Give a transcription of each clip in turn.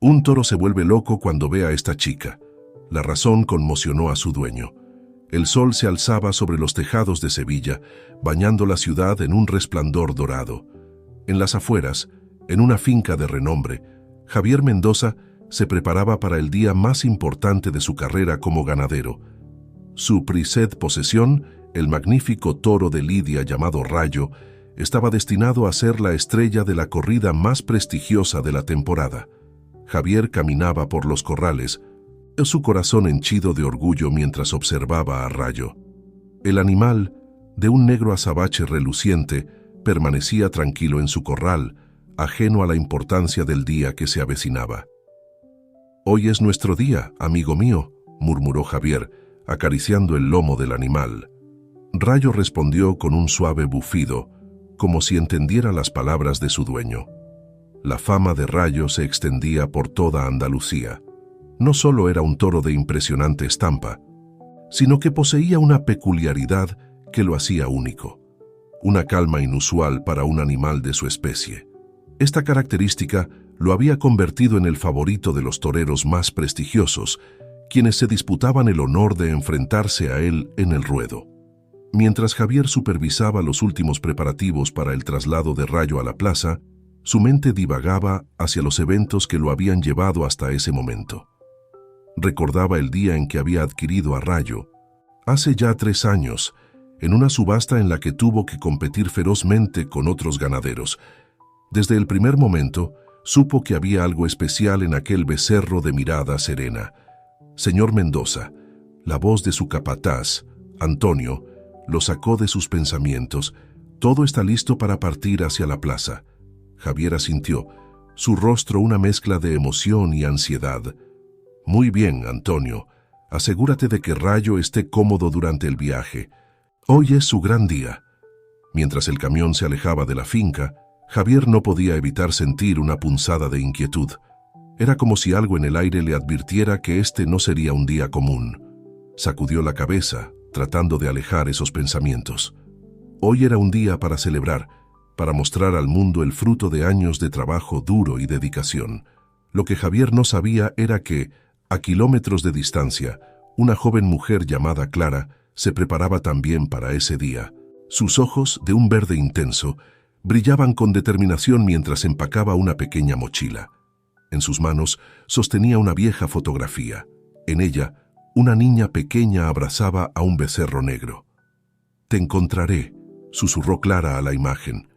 Un toro se vuelve loco cuando ve a esta chica. La razón conmocionó a su dueño. El sol se alzaba sobre los tejados de Sevilla, bañando la ciudad en un resplandor dorado. En las afueras, en una finca de renombre, Javier Mendoza se preparaba para el día más importante de su carrera como ganadero. Su prized posesión, el magnífico toro de lidia llamado Rayo, estaba destinado a ser la estrella de la corrida más prestigiosa de la temporada. Javier caminaba por los corrales, su corazón henchido de orgullo mientras observaba a Rayo. El animal, de un negro azabache reluciente, permanecía tranquilo en su corral, ajeno a la importancia del día que se avecinaba. «Hoy es nuestro día, amigo mío», murmuró Javier, acariciando el lomo del animal. Rayo respondió con un suave bufido, como si entendiera las palabras de su dueño. La fama de Rayo se extendía por toda Andalucía. No solo era un toro de impresionante estampa, sino que poseía una peculiaridad que lo hacía único, una calma inusual para un animal de su especie. Esta característica lo había convertido en el favorito de los toreros más prestigiosos, quienes se disputaban el honor de enfrentarse a él en el ruedo. Mientras Javier supervisaba los últimos preparativos para el traslado de Rayo a la plaza, su mente divagaba hacia los eventos que lo habían llevado hasta ese momento. Recordaba el día en que había adquirido a Rayo, hace ya 3 años, en una subasta en la que tuvo que competir ferozmente con otros ganaderos. Desde el primer momento, supo que había algo especial en aquel becerro de mirada serena. Señor Mendoza, la voz de su capataz, Antonio, lo sacó de sus pensamientos. Todo está listo para partir hacia la plaza. Javier asintió, su rostro una mezcla de emoción y ansiedad. Muy bien, Antonio. Asegúrate de que Rayo esté cómodo durante el viaje. Hoy es su gran día. Mientras el camión se alejaba de la finca, Javier no podía evitar sentir una punzada de inquietud. Era como si algo en el aire le advirtiera que este no sería un día común. Sacudió la cabeza, tratando de alejar esos pensamientos. Hoy era un día para celebrar, para mostrar al mundo el fruto de años de trabajo duro y dedicación. Lo que Javier no sabía era que, a kilómetros de distancia, una joven mujer llamada Clara se preparaba también para ese día. Sus ojos, de un verde intenso, brillaban con determinación mientras empacaba una pequeña mochila. En sus manos sostenía una vieja fotografía. En ella, una niña pequeña abrazaba a un becerro negro. «Te encontraré», susurró Clara a la imagen,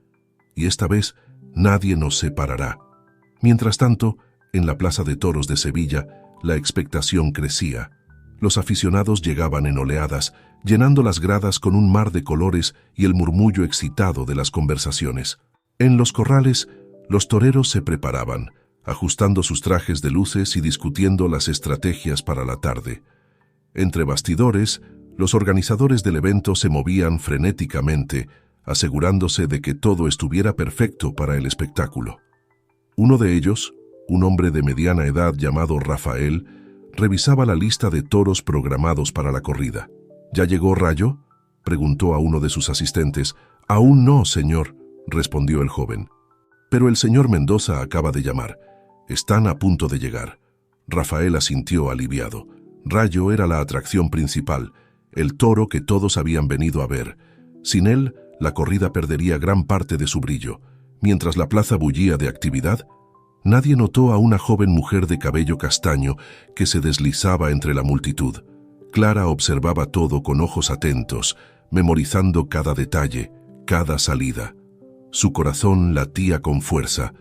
«y esta vez nadie nos separará». Mientras tanto, en la Plaza de Toros de Sevilla, la expectación crecía. Los aficionados llegaban en oleadas, llenando las gradas con un mar de colores y el murmullo excitado de las conversaciones. En los corrales, los toreros se preparaban, ajustando sus trajes de luces y discutiendo las estrategias para la tarde. Entre bastidores, los organizadores del evento se movían frenéticamente, asegurándose de que todo estuviera perfecto para el espectáculo. Uno de ellos, un hombre de mediana edad llamado Rafael, revisaba la lista de toros programados para la corrida. «¿Ya llegó Rayo?», preguntó a uno de sus asistentes. «Aún no, señor», respondió el joven. «Pero el señor Mendoza acaba de llamar. Están a punto de llegar». Rafael asintió aliviado. Rayo era la atracción principal, el toro que todos habían venido a ver. Sin él, la corrida perdería gran parte de su brillo. Mientras la plaza bullía de actividad, nadie notó a una joven mujer de cabello castaño que se deslizaba entre la multitud. Clara observaba todo con ojos atentos, memorizando cada detalle, cada salida. Su corazón latía con fuerza,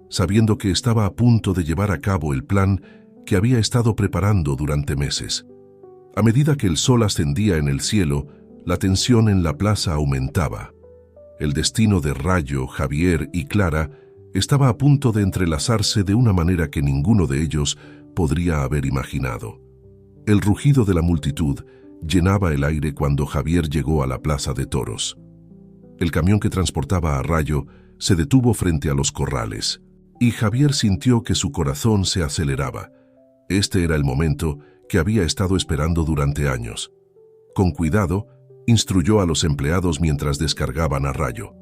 sabiendo que estaba a punto de llevar a cabo el plan que había estado preparando durante meses. A medida que el sol ascendía en el cielo, la tensión en la plaza aumentaba. El destino de Rayo, Javier y Clara estaba a punto de entrelazarse de una manera que ninguno de ellos podría haber imaginado. El rugido de la multitud llenaba el aire cuando Javier llegó a la plaza de toros. El camión que transportaba a Rayo se detuvo frente a los corrales, y Javier sintió que su corazón se aceleraba. Este era el momento que había estado esperando durante años. Con cuidado, instruyó a los empleados mientras descargaban a Rayo.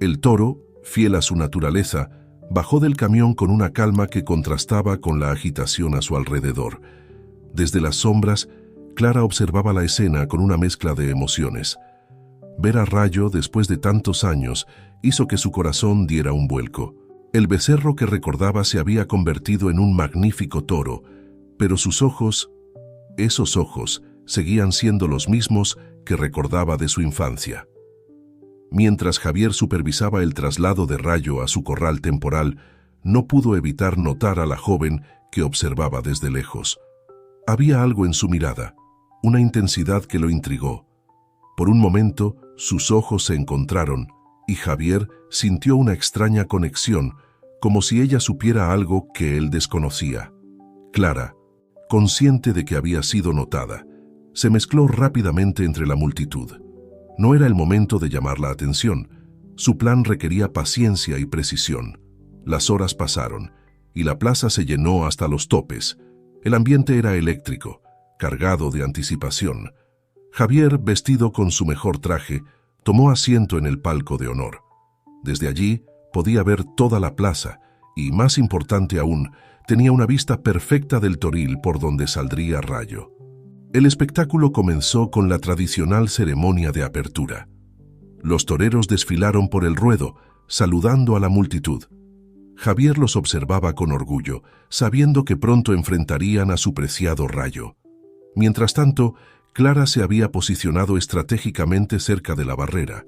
El toro, fiel a su naturaleza, Bajó del camión con una calma que contrastaba con la agitación a su alrededor. Desde las sombras, Clara observaba la escena con una mezcla de emociones. Ver a Rayo después de tantos años hizo que su corazón diera un vuelco. El becerro que recordaba se había convertido en un magnífico toro, pero sus ojos, esos ojos, seguían siendo los mismos que recordaba de su infancia. Mientras Javier supervisaba el traslado de Rayo a su corral temporal, no pudo evitar notar a la joven que observaba desde lejos. Había algo en su mirada, una intensidad que lo intrigó. Por un momento, sus ojos se encontraron y Javier sintió una extraña conexión, como si ella supiera algo que él desconocía. Clara, consciente de que había sido notada, se mezcló rápidamente entre la multitud. No era el momento de llamar la atención. Su plan requería paciencia y precisión. Las horas pasaron y la plaza se llenó hasta los topes. El ambiente era eléctrico, cargado de anticipación. Javier, vestido con su mejor traje, tomó asiento en el palco de honor. Desde allí podía ver toda la plaza y, más importante aún, tenía una vista perfecta del toril por donde saldría Rayo. El espectáculo comenzó con la tradicional ceremonia de apertura. Los toreros desfilaron por el ruedo, saludando a la multitud. Javier los observaba con orgullo, sabiendo que pronto enfrentarían a su preciado Rayo. Mientras tanto, Clara se había posicionado estratégicamente cerca de la barrera.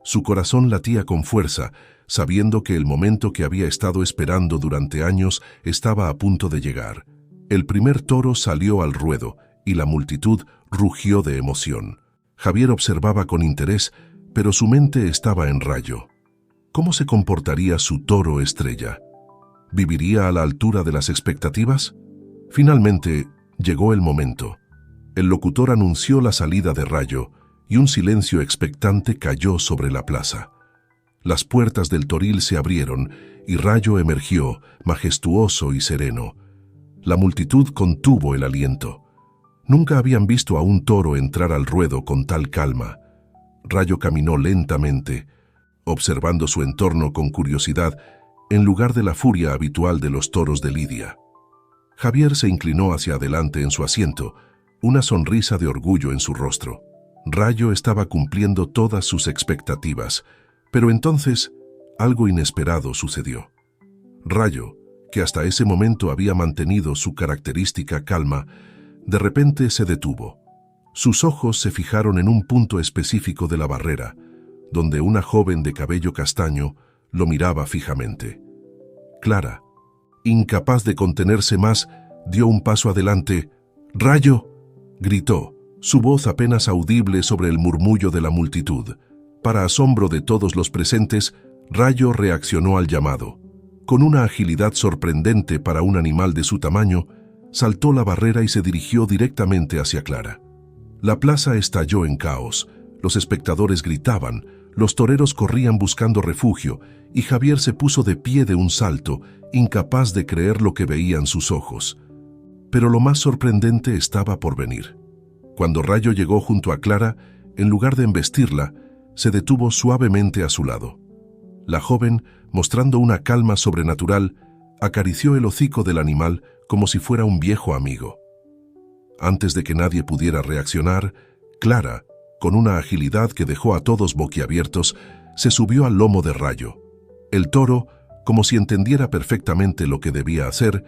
Su corazón latía con fuerza, sabiendo que el momento que había estado esperando durante años estaba a punto de llegar. El primer toro salió al ruedo y la multitud rugió de emoción. Javier observaba con interés, pero su mente estaba en Rayo. ¿Cómo se comportaría su toro estrella? ¿Viviría a la altura de las expectativas? Finalmente, llegó el momento. El locutor anunció la salida de Rayo y un silencio expectante cayó sobre la plaza. Las puertas del toril se abrieron y Rayo emergió, majestuoso y sereno. La multitud contuvo el aliento. Nunca habían visto a un toro entrar al ruedo con tal calma. Rayo caminó lentamente, observando su entorno con curiosidad, en lugar de la furia habitual de los toros de lidia. Javier se inclinó hacia adelante en su asiento, una sonrisa de orgullo en su rostro. Rayo estaba cumpliendo todas sus expectativas, pero entonces algo inesperado sucedió. Rayo, que hasta ese momento había mantenido su característica calma, de repente se detuvo. Sus ojos se fijaron en un punto específico de la barrera, donde una joven de cabello castaño lo miraba fijamente. Clara, incapaz de contenerse más, dio un paso adelante. «¡Rayo!», gritó, su voz apenas audible sobre el murmullo de la multitud. Para asombro de todos los presentes, Rayo reaccionó al llamado. Con una agilidad sorprendente para un animal de su tamaño, saltó la barrera y se dirigió directamente hacia Clara. La plaza estalló en caos, los espectadores gritaban, los toreros corrían buscando refugio y Javier se puso de pie de un salto, incapaz de creer lo que veían sus ojos. Pero lo más sorprendente estaba por venir. Cuando Rayo llegó junto a Clara, en lugar de embestirla, se detuvo suavemente a su lado. La joven, mostrando una calma sobrenatural, acarició el hocico del animal como si fuera un viejo amigo. Antes de que nadie pudiera reaccionar, Clara, con una agilidad que dejó a todos boquiabiertos, se subió al lomo de Rayo. El toro, como si entendiera perfectamente lo que debía hacer,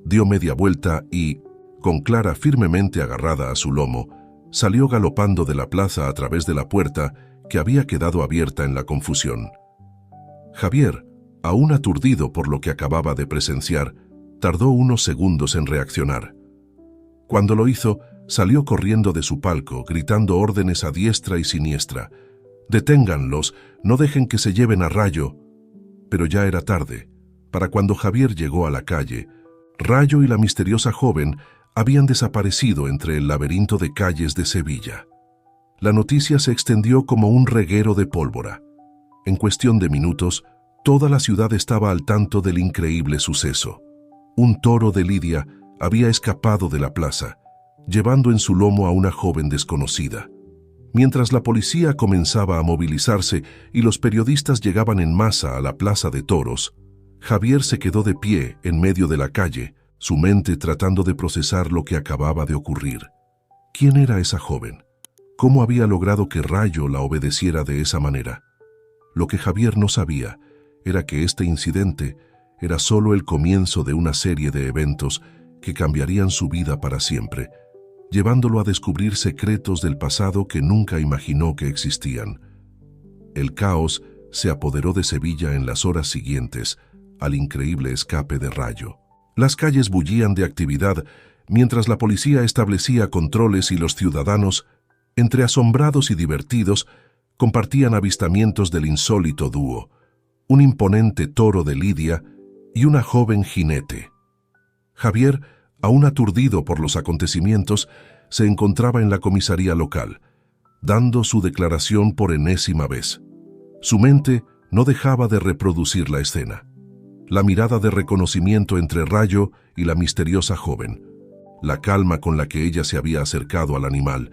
dio media vuelta y, con Clara firmemente agarrada a su lomo, salió galopando de la plaza a través de la puerta que había quedado abierta en la confusión. Javier, aún aturdido por lo que acababa de presenciar, tardó unos segundos en reaccionar. Cuando lo hizo, salió corriendo de su palco, gritando órdenes a diestra y siniestra. «Deténganlos, no dejen que se lleven a Rayo». Pero ya era tarde. Para cuando Javier llegó a la calle, Rayo y la misteriosa joven habían desaparecido entre el laberinto de calles de Sevilla. La noticia se extendió como un reguero de pólvora. En cuestión de minutos, toda la ciudad estaba al tanto del increíble suceso. Un toro de lidia había escapado de la plaza, llevando en su lomo a una joven desconocida. Mientras la policía comenzaba a movilizarse y los periodistas llegaban en masa a la plaza de toros, Javier se quedó de pie en medio de la calle, su mente tratando de procesar lo que acababa de ocurrir. ¿Quién era esa joven? ¿Cómo había logrado que Rayo la obedeciera de esa manera? Lo que Javier no sabía era que este incidente era solo el comienzo de una serie de eventos que cambiarían su vida para siempre, llevándolo a descubrir secretos del pasado que nunca imaginó que existían. El caos se apoderó de Sevilla en las horas siguientes al increíble escape de Rayo. Las calles bullían de actividad mientras la policía establecía controles y los ciudadanos, entre asombrados y divertidos, compartían avistamientos del insólito dúo, un imponente toro de lidia y una joven jinete. Javier, aún aturdido por los acontecimientos, se encontraba en la comisaría local, dando su declaración por enésima vez. Su mente no dejaba de reproducir la escena. La mirada de reconocimiento entre Rayo y la misteriosa joven, la calma con la que ella se había acercado al animal,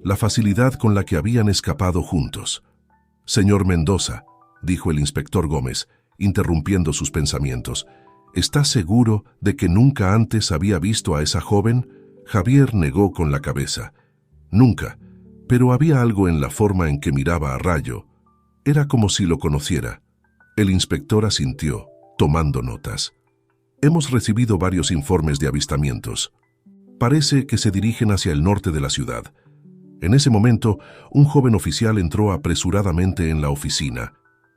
la facilidad con la que habían escapado juntos. «Señor Mendoza», dijo el inspector Gómez, interrumpiendo sus pensamientos, «¿está seguro de que nunca antes había visto a esa joven?» Javier negó con la cabeza. Nunca, pero había algo en la forma en que miraba a Rayo. Era como si lo conociera. El inspector asintió, tomando notas. «Hemos recibido varios informes de avistamientos. Parece que se dirigen hacia el norte de la ciudad». En ese momento, un joven oficial entró apresuradamente en la oficina.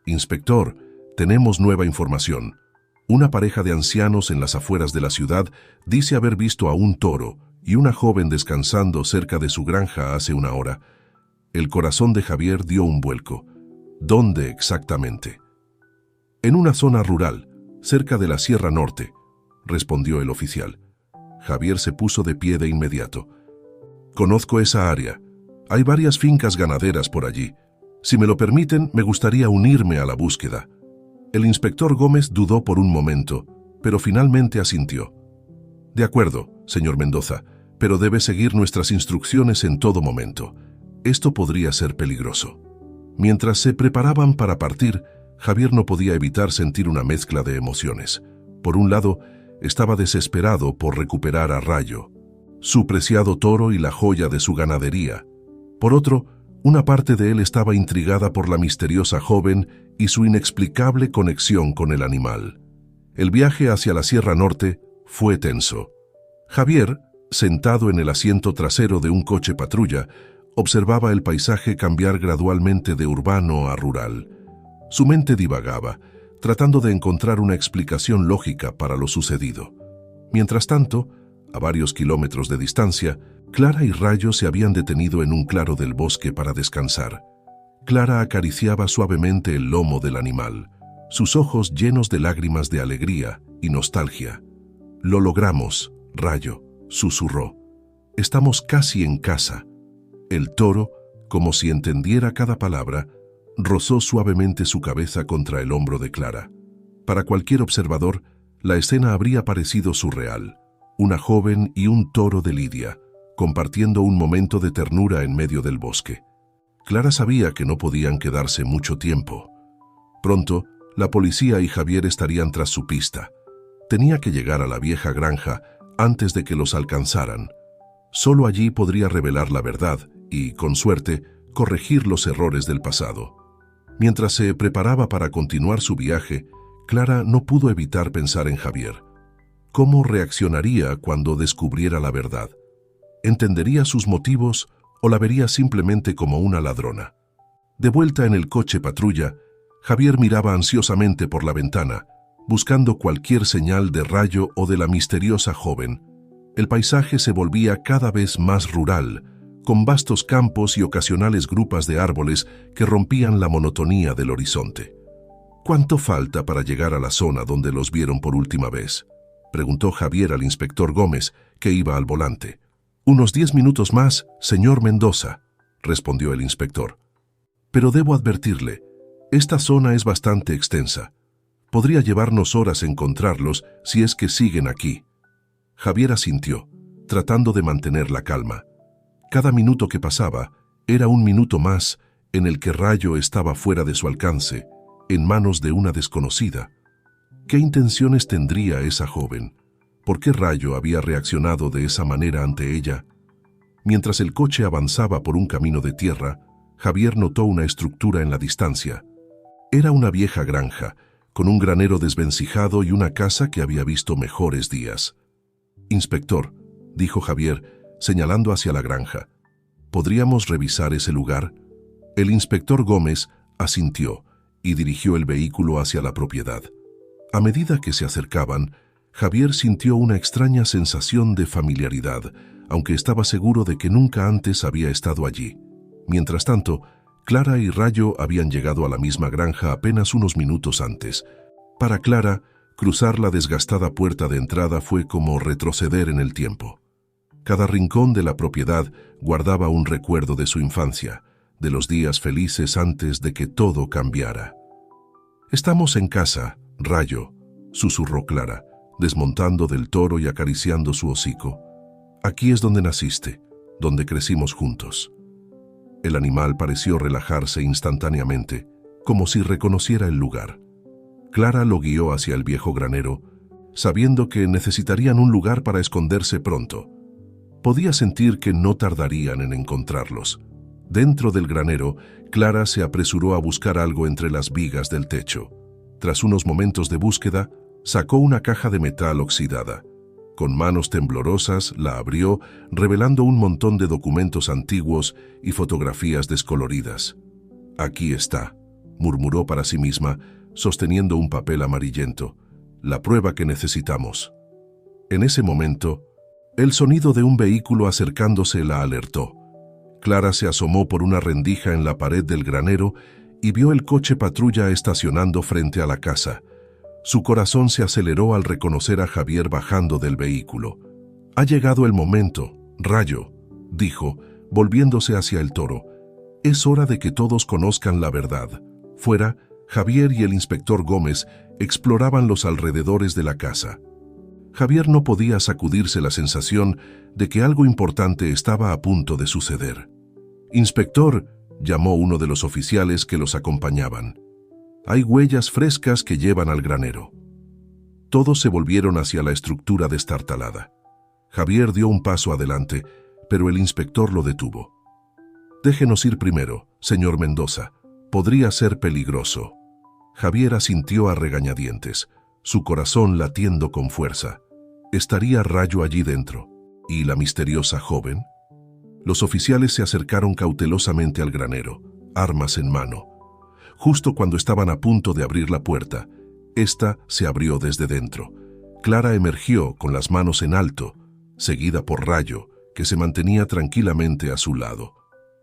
«Inspector, tenemos nueva información. Una pareja de ancianos en las afueras de la ciudad dice haber visto a un toro y una joven descansando cerca de su granja hace una hora». El corazón de Javier dio un vuelco. ¿Dónde exactamente? «En una zona rural, cerca de la Sierra Norte», respondió el oficial. Javier se puso de pie de inmediato. «Conozco esa área. Hay varias fincas ganaderas por allí. Si me lo permiten, me gustaría unirme a la búsqueda». El inspector Gómez dudó por un momento, pero finalmente asintió. «De acuerdo, señor Mendoza, pero debe seguir nuestras instrucciones en todo momento. Esto podría ser peligroso». Mientras se preparaban para partir, Javier no podía evitar sentir una mezcla de emociones. Por un lado, estaba desesperado por recuperar a Rayo, su preciado toro y la joya de su ganadería. Por otro, una parte de él estaba intrigada por la misteriosa joven y su inexplicable conexión con el animal. El viaje hacia la Sierra Norte fue tenso. Javier, sentado en el asiento trasero de un coche patrulla, observaba el paisaje cambiar gradualmente de urbano a rural. Su mente divagaba, tratando de encontrar una explicación lógica para lo sucedido. Mientras tanto, a varios kilómetros de distancia, Clara y Rayo se habían detenido en un claro del bosque para descansar. Clara acariciaba suavemente el lomo del animal, sus ojos llenos de lágrimas de alegría y nostalgia. «Lo logramos, Rayo», susurró. «Estamos casi en casa». El toro, como si entendiera cada palabra, rozó suavemente su cabeza contra el hombro de Clara. Para cualquier observador, la escena habría parecido surreal. Una joven y un toro de lidia, compartiendo un momento de ternura en medio del bosque. Clara sabía que no podían quedarse mucho tiempo. Pronto, la policía y Javier estarían tras su pista. Tenía que llegar a la vieja granja antes de que los alcanzaran. Solo allí podría revelar la verdad y, con suerte, corregir los errores del pasado. Mientras se preparaba para continuar su viaje, Clara no pudo evitar pensar en Javier. ¿Cómo reaccionaría cuando descubriera la verdad? ¿Entendería sus motivos o la vería simplemente como una ladrona? De vuelta en el coche patrulla, Javier miraba ansiosamente por la ventana, buscando cualquier señal de Rayo o de la misteriosa joven. El paisaje se volvía cada vez más rural, con vastos campos y ocasionales grupas de árboles que rompían la monotonía del horizonte. «¿Cuánto falta para llegar a la zona donde los vieron por última vez?», preguntó Javier al inspector Gómez, que iba al volante. «Unos 10 minutos más, señor Mendoza», respondió el inspector. «Pero debo advertirle, esta zona es bastante extensa. Podría llevarnos horas encontrarlos si es que siguen aquí». Javier asintió, tratando de mantener la calma. Cada minuto que pasaba era un minuto más en el que Rayo estaba fuera de su alcance, en manos de una desconocida. ¿Qué intenciones tendría esa joven? ¿Por qué Rayo había reaccionado de esa manera ante ella? Mientras el coche avanzaba por un camino de tierra, Javier notó una estructura en la distancia. Era una vieja granja, con un granero desvencijado y una casa que había visto mejores días. «Inspector», dijo Javier, señalando hacia la granja, «¿podríamos revisar ese lugar?» El inspector Gómez asintió y dirigió el vehículo hacia la propiedad. A medida que se acercaban, Javier sintió una extraña sensación de familiaridad, aunque estaba seguro de que nunca antes había estado allí. Mientras tanto, Clara y Rayo habían llegado a la misma granja apenas unos minutos antes. Para Clara, cruzar la desgastada puerta de entrada fue como retroceder en el tiempo. Cada rincón de la propiedad guardaba un recuerdo de su infancia, de los días felices antes de que todo cambiara. «Estamos en casa, Rayo», susurró Clara, desmontando del toro y acariciando su hocico. «Aquí es donde naciste, donde crecimos juntos». El animal pareció relajarse instantáneamente, como si reconociera el lugar. Clara lo guió hacia el viejo granero, sabiendo que necesitarían un lugar para esconderse pronto. Podía sentir que no tardarían en encontrarlos. Dentro del granero, Clara se apresuró a buscar algo entre las vigas del techo. Tras unos momentos de búsqueda, sacó una caja de metal oxidada. Con manos temblorosas, la abrió, revelando un montón de documentos antiguos y fotografías descoloridas. «Aquí está», murmuró para sí misma, sosteniendo un papel amarillento. «La prueba que necesitamos». En ese momento, el sonido de un vehículo acercándose la alertó. Clara se asomó por una rendija en la pared del granero y vio el coche patrulla estacionando frente a la casa. Su corazón se aceleró al reconocer a Javier bajando del vehículo. «Ha llegado el momento, Rayo», dijo, volviéndose hacia el toro. «Es hora de que todos conozcan la verdad». Fuera, Javier y el inspector Gómez exploraban los alrededores de la casa. Javier no podía sacudirse la sensación de que algo importante estaba a punto de suceder. «Inspector», llamó uno de los oficiales que los acompañaban. «Hay huellas frescas que llevan al granero». Todos se volvieron hacia la estructura destartalada. Javier dio un paso adelante, pero el inspector lo detuvo. «Déjenos ir primero, señor Mendoza. Podría ser peligroso». Javier asintió a regañadientes, su corazón latiendo con fuerza. ¿Estaría Rayo allí dentro? ¿Y la misteriosa joven? Los oficiales se acercaron cautelosamente al granero, armas en mano. Justo cuando estaban a punto de abrir la puerta, ésta se abrió desde dentro. Clara emergió con las manos en alto, seguida por Rayo, que se mantenía tranquilamente a su lado.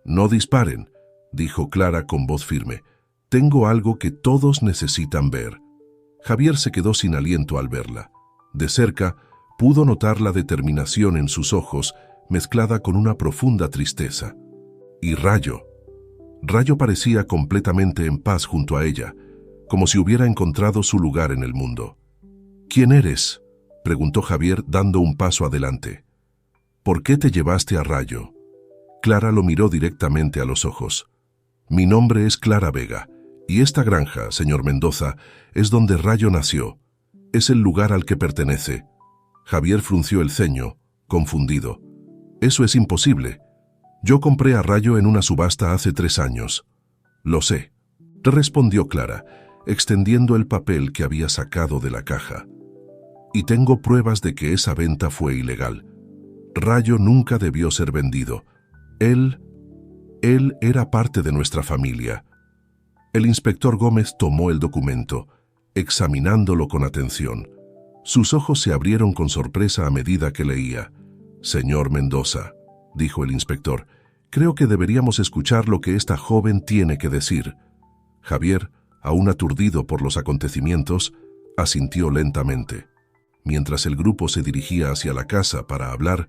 «No disparen», dijo Clara con voz firme. «Tengo algo que todos necesitan ver». Javier se quedó sin aliento al verla. De cerca, pudo notar la determinación en sus ojos, mezclada con una profunda tristeza. Y Rayo. Rayo parecía completamente en paz junto a ella, como si hubiera encontrado su lugar en el mundo. «¿Quién eres?», preguntó Javier dando un paso adelante. «¿Por qué te llevaste a Rayo?». Clara lo miró directamente a los ojos. «Mi nombre es Clara Vega, y esta granja, señor Mendoza, es donde Rayo nació. Es el lugar al que pertenece». Javier frunció el ceño, confundido. «Eso es imposible. Yo compré a Rayo en una subasta hace 3 años». «Lo sé», respondió Clara, extendiendo el papel que había sacado de la caja. «Y tengo pruebas de que esa venta fue ilegal. Rayo nunca debió ser vendido. Él era parte de nuestra familia». El inspector Gómez tomó el documento, examinándolo con atención. Sus ojos se abrieron con sorpresa a medida que leía. «Señor Mendoza», dijo el inspector, «creo que deberíamos escuchar lo que esta joven tiene que decir». Javier, aún aturdido por los acontecimientos, asintió lentamente. Mientras el grupo se dirigía hacia la casa para hablar,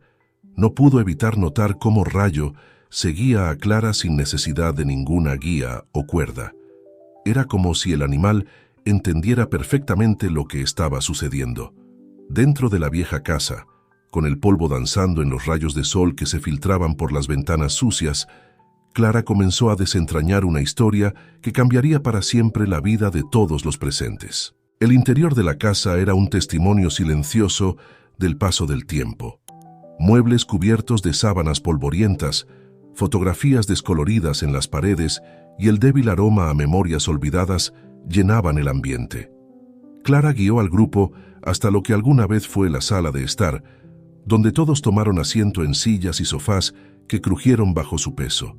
no pudo evitar notar cómo Rayo seguía a Clara sin necesidad de ninguna guía o cuerda. Era como si el animal entendiera perfectamente lo que estaba sucediendo. Dentro de la vieja casa, con el polvo danzando en los rayos de sol que se filtraban por las ventanas sucias, Clara comenzó a desentrañar una historia que cambiaría para siempre la vida de todos los presentes. El interior de la casa era un testimonio silencioso del paso del tiempo. Muebles cubiertos de sábanas polvorientas, fotografías descoloridas en las paredes y el débil aroma a memorias olvidadas llenaban el ambiente. Clara guió al grupo hasta lo que alguna vez fue la sala de estar, donde todos tomaron asiento en sillas y sofás que crujieron bajo su peso.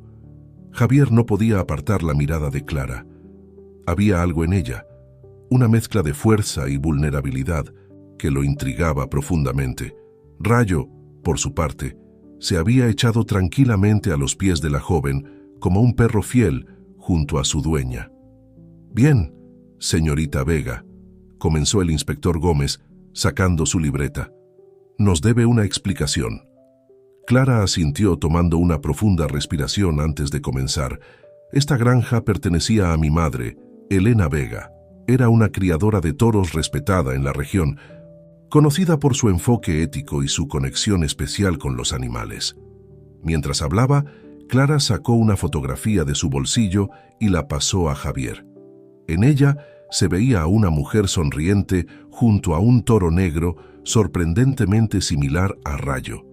Javier no podía apartar la mirada de Clara. Había algo en ella, una mezcla de fuerza y vulnerabilidad que lo intrigaba profundamente. Rayo, por su parte, se había echado tranquilamente a los pies de la joven como un perro fiel junto a su dueña. «Bien, señorita Vega», comenzó el inspector Gómez, sacando su libreta. «Nos debe una explicación». Clara asintió tomando una profunda respiración antes de comenzar. «Esta granja pertenecía a mi madre, Elena Vega. Era una criadora de toros respetada en la región, conocida por su enfoque ético y su conexión especial con los animales». Mientras hablaba, Clara sacó una fotografía de su bolsillo y la pasó a Javier. En ella se veía a una mujer sonriente junto a un toro negro sorprendentemente similar a Rayo.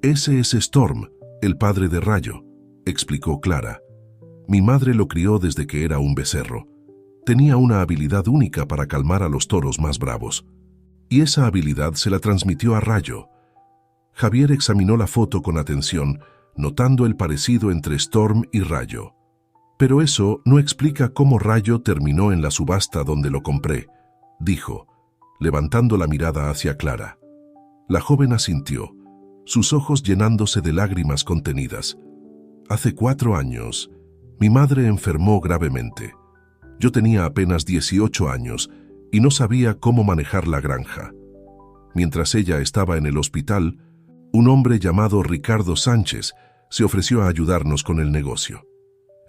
«Ese es Storm, el padre de Rayo», explicó Clara. «Mi madre lo crió desde que era un becerro. Tenía una habilidad única para calmar a los toros más bravos. Y esa habilidad se la transmitió a Rayo». Javier examinó la foto con atención, notando el parecido entre Storm y Rayo. «Pero eso no explica cómo Rayo terminó en la subasta donde lo compré», dijo, levantando la mirada hacia Clara. La joven asintió, sus ojos llenándose de lágrimas contenidas. «Hace 4 años, mi madre enfermó gravemente. Yo tenía apenas 18 años y no sabía cómo manejar la granja. Mientras ella estaba en el hospital, un hombre llamado Ricardo Sánchez se ofreció a ayudarnos con el negocio».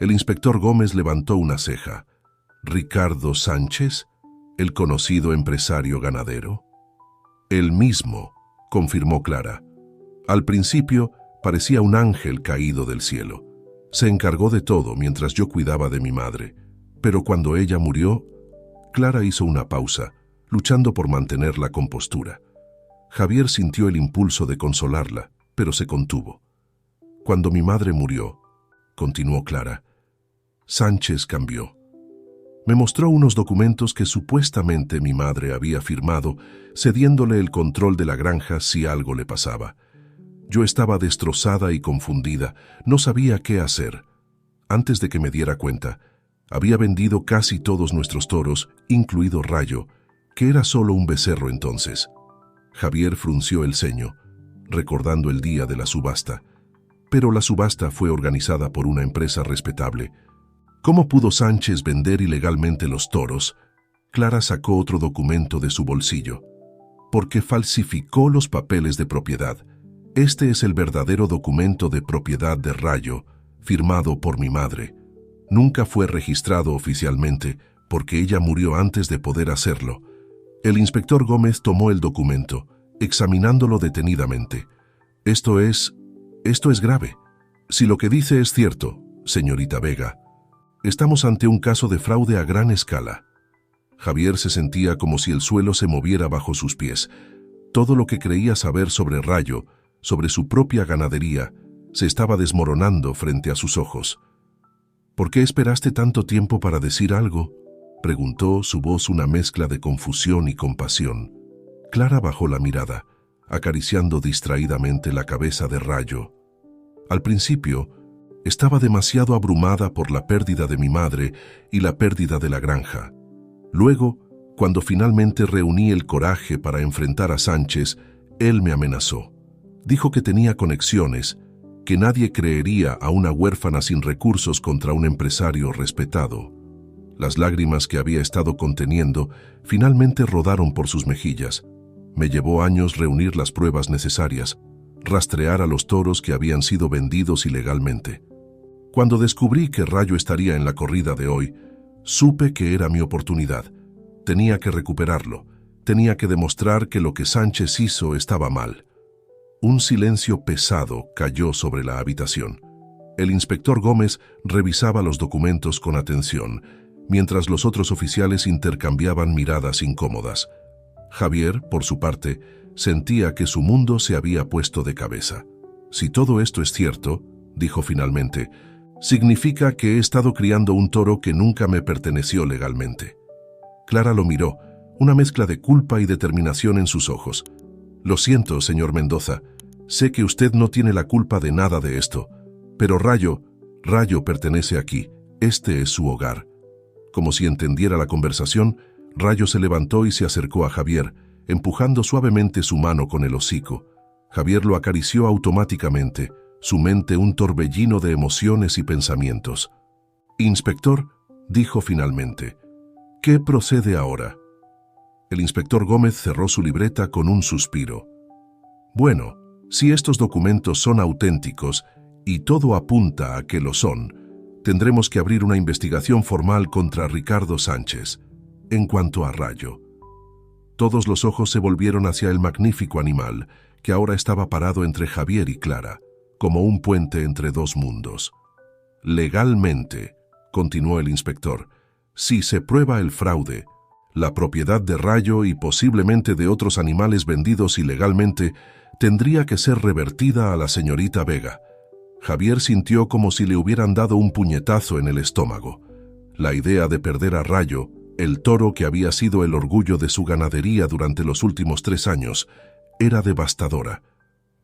El inspector Gómez levantó una ceja. «¿Ricardo Sánchez? ¿El conocido empresario ganadero?» «El mismo», confirmó Clara. «Al principio parecía un ángel caído del cielo. Se encargó de todo mientras yo cuidaba de mi madre. Pero cuando ella murió...» Clara hizo una pausa, luchando por mantener la compostura. Javier sintió el impulso de consolarla, pero se contuvo. «Cuando mi madre murió», continuó Clara, «Sánchez cambió. Me mostró unos documentos que supuestamente mi madre había firmado, cediéndole el control de la granja si algo le pasaba. Yo estaba destrozada y confundida, no sabía qué hacer. Antes de que me diera cuenta, había vendido casi todos nuestros toros, incluido Rayo, que era solo un becerro entonces». Javier frunció el ceño, recordando el día de la subasta. Pero la subasta fue organizada por una empresa respetable. ¿Cómo pudo Sánchez vender ilegalmente los toros? Clara sacó otro documento de su bolsillo. «Porque falsificó los papeles de propiedad. Este es el verdadero documento de propiedad de Rayo, firmado por mi madre. Nunca fue registrado oficialmente porque ella murió antes de poder hacerlo». El inspector Gómez tomó el documento, examinándolo detenidamente. Esto es grave. Si lo que dice es cierto, señorita Vega, estamos ante un caso de fraude a gran escala». Javier se sentía como si el suelo se moviera bajo sus pies. Todo lo que creía saber sobre Rayo, sobre su propia ganadería, se estaba desmoronando frente a sus ojos. «¿Por qué esperaste tanto tiempo para decir algo?», preguntó, su voz una mezcla de confusión y compasión. Clara bajó la mirada, acariciando distraídamente la cabeza de Rayo. «Al principio, estaba demasiado abrumada por la pérdida de mi madre y la pérdida de la granja. Luego, cuando finalmente reuní el coraje para enfrentar a Sánchez, él me amenazó. Dijo que tenía conexiones, que nadie creería a una huérfana sin recursos contra un empresario respetado». Las lágrimas que había estado conteniendo finalmente rodaron por sus mejillas. Me llevó años reunir las pruebas necesarias, rastrear a los toros que habían sido vendidos ilegalmente. Cuando descubrí que Rayo estaría en la corrida de hoy, supe que era mi oportunidad. Tenía que recuperarlo. Tenía que demostrar que lo que Sánchez hizo estaba mal. Un silencio pesado cayó sobre la habitación. El inspector Gómez revisaba los documentos con atención, mientras los otros oficiales intercambiaban miradas incómodas. Javier, por su parte, sentía que su mundo se había puesto de cabeza. «Si todo esto es cierto», dijo finalmente, «significa que he estado criando un toro que nunca me perteneció legalmente». Clara lo miró, una mezcla de culpa y determinación en sus ojos. «Lo siento, señor Mendoza. Sé que usted no tiene la culpa de nada de esto, pero Rayo pertenece aquí. Este es su hogar». Como si entendiera la conversación, Rayo se levantó y se acercó a Javier, empujando suavemente su mano con el hocico. Javier lo acarició automáticamente, su mente un torbellino de emociones y pensamientos. «Inspector», dijo finalmente, «¿qué procede ahora?» El inspector Gómez cerró su libreta con un suspiro. «Bueno, si estos documentos son auténticos, y todo apunta a que lo son, tendremos que abrir una investigación formal contra Ricardo Sánchez. En cuanto a Rayo». Todos los ojos se volvieron hacia el magnífico animal, que ahora estaba parado entre Javier y Clara, como un puente entre dos mundos. «Legalmente», continuó el inspector, «si se prueba el fraude, la propiedad de Rayo y posiblemente de otros animales vendidos ilegalmente tendría que ser revertida a la señorita Vega». Javier sintió como si le hubieran dado un puñetazo en el estómago. La idea de perder a Rayo, el toro que había sido el orgullo de su ganadería durante los últimos 3 años, era devastadora.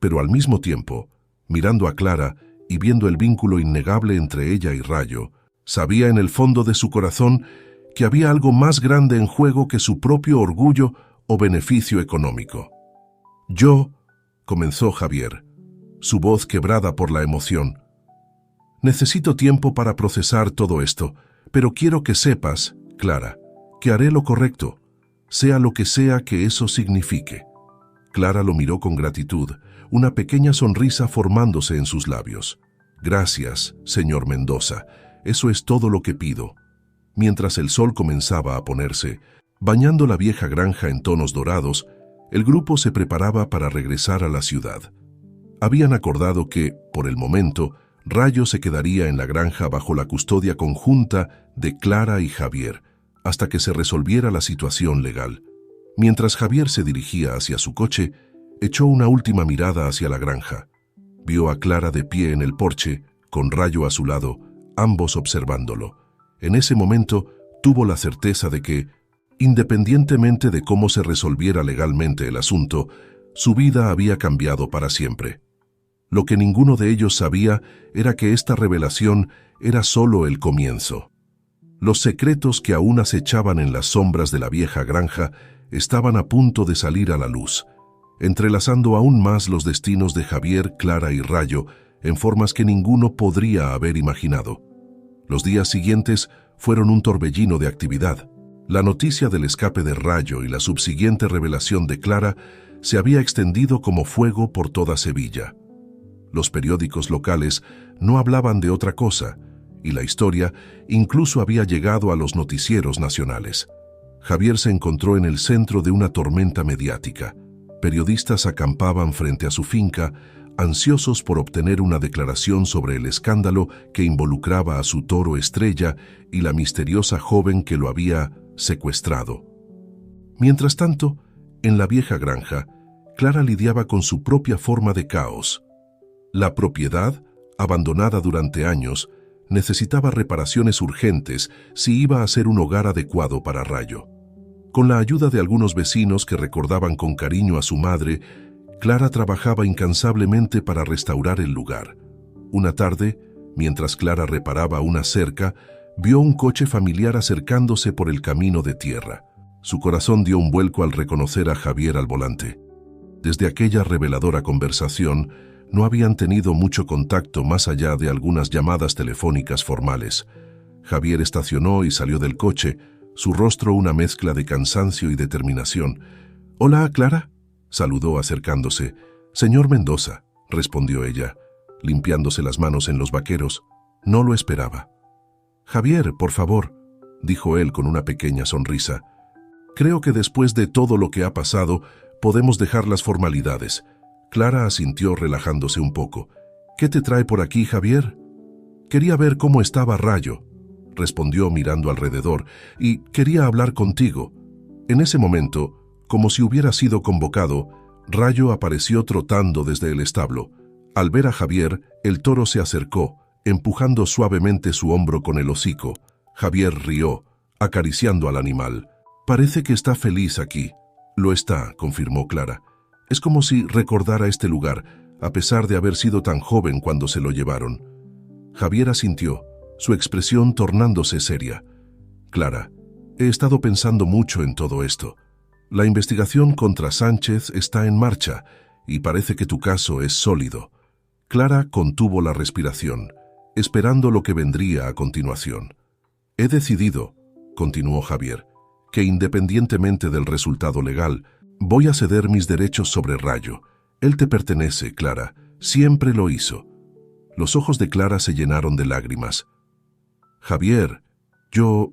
Pero al mismo tiempo, mirando a Clara y viendo el vínculo innegable entre ella y Rayo, sabía en el fondo de su corazón que había algo más grande en juego que su propio orgullo o beneficio económico. «Yo», comenzó Javier, su voz quebrada por la emoción, «necesito tiempo para procesar todo esto, pero quiero que sepas, Clara, que haré lo correcto, sea lo que sea que eso signifique». Clara lo miró con gratitud, una pequeña sonrisa formándose en sus labios. «Gracias, señor Mendoza, eso es todo lo que pido». Mientras el sol comenzaba a ponerse, bañando la vieja granja en tonos dorados, el grupo se preparaba para regresar a la ciudad. Habían acordado que, por el momento, Rayo se quedaría en la granja bajo la custodia conjunta de Clara y Javier, hasta que se resolviera la situación legal. Mientras Javier se dirigía hacia su coche, echó una última mirada hacia la granja. Vio a Clara de pie en el porche, con Rayo a su lado, ambos observándolo. En ese momento, tuvo la certeza de que, independientemente de cómo se resolviera legalmente el asunto, su vida había cambiado para siempre. Lo que ninguno de ellos sabía era que esta revelación era solo el comienzo. Los secretos que aún acechaban en las sombras de la vieja granja estaban a punto de salir a la luz, entrelazando aún más los destinos de Javier, Clara y Rayo en formas que ninguno podría haber imaginado. Los días siguientes fueron un torbellino de actividad. La noticia del escape de Rayo y la subsiguiente revelación de Clara se había extendido como fuego por toda Sevilla. Los periódicos locales no hablaban de otra cosa, y la historia incluso había llegado a los noticieros nacionales. Javier se encontró en el centro de una tormenta mediática. Periodistas acampaban frente a su finca, ansiosos por obtener una declaración sobre el escándalo que involucraba a su toro Estrella y la misteriosa joven que lo había secuestrado. Mientras tanto, en la vieja granja, Clara lidiaba con su propia forma de caos. La propiedad, abandonada durante años, necesitaba reparaciones urgentes si iba a ser un hogar adecuado para Rayo. Con la ayuda de algunos vecinos que recordaban con cariño a su madre, Clara trabajaba incansablemente para restaurar el lugar. Una tarde, mientras Clara reparaba una cerca, vio un coche familiar acercándose por el camino de tierra. Su corazón dio un vuelco al reconocer a Javier al volante. Desde aquella reveladora conversación, no habían tenido mucho contacto más allá de algunas llamadas telefónicas formales. Javier estacionó y salió del coche, su rostro una mezcla de cansancio y determinación. «Hola, Clara», saludó acercándose. «Señor Mendoza», respondió ella, limpiándose las manos en los vaqueros. «No lo esperaba». «Javier, por favor», dijo él con una pequeña sonrisa. «Creo que después de todo lo que ha pasado, podemos dejar las formalidades». Clara asintió relajándose un poco. «¿Qué te trae por aquí, Javier?» «Quería ver cómo estaba Rayo». respondió mirando alrededor, y quería hablar contigo. En ese momento, como si hubiera sido convocado, Rayo apareció trotando desde el establo. Al ver a Javier, el toro se acercó, empujando suavemente su hombro con el hocico. Javier rió, acariciando al animal. Parece que está feliz aquí. Lo está, confirmó Clara. Es como si recordara este lugar, a pesar de haber sido tan joven cuando se lo llevaron. Javier asintió, su expresión tornándose seria. Clara, he estado pensando mucho en todo esto. La investigación contra Sánchez está en marcha y parece que tu caso es sólido. Clara contuvo la respiración, esperando lo que vendría a continuación. He decidido, continuó Javier, que independientemente del resultado legal, voy a ceder mis derechos sobre Rayo. Él te pertenece, Clara, siempre lo hizo. Los ojos de Clara se llenaron de lágrimas. Javier, yo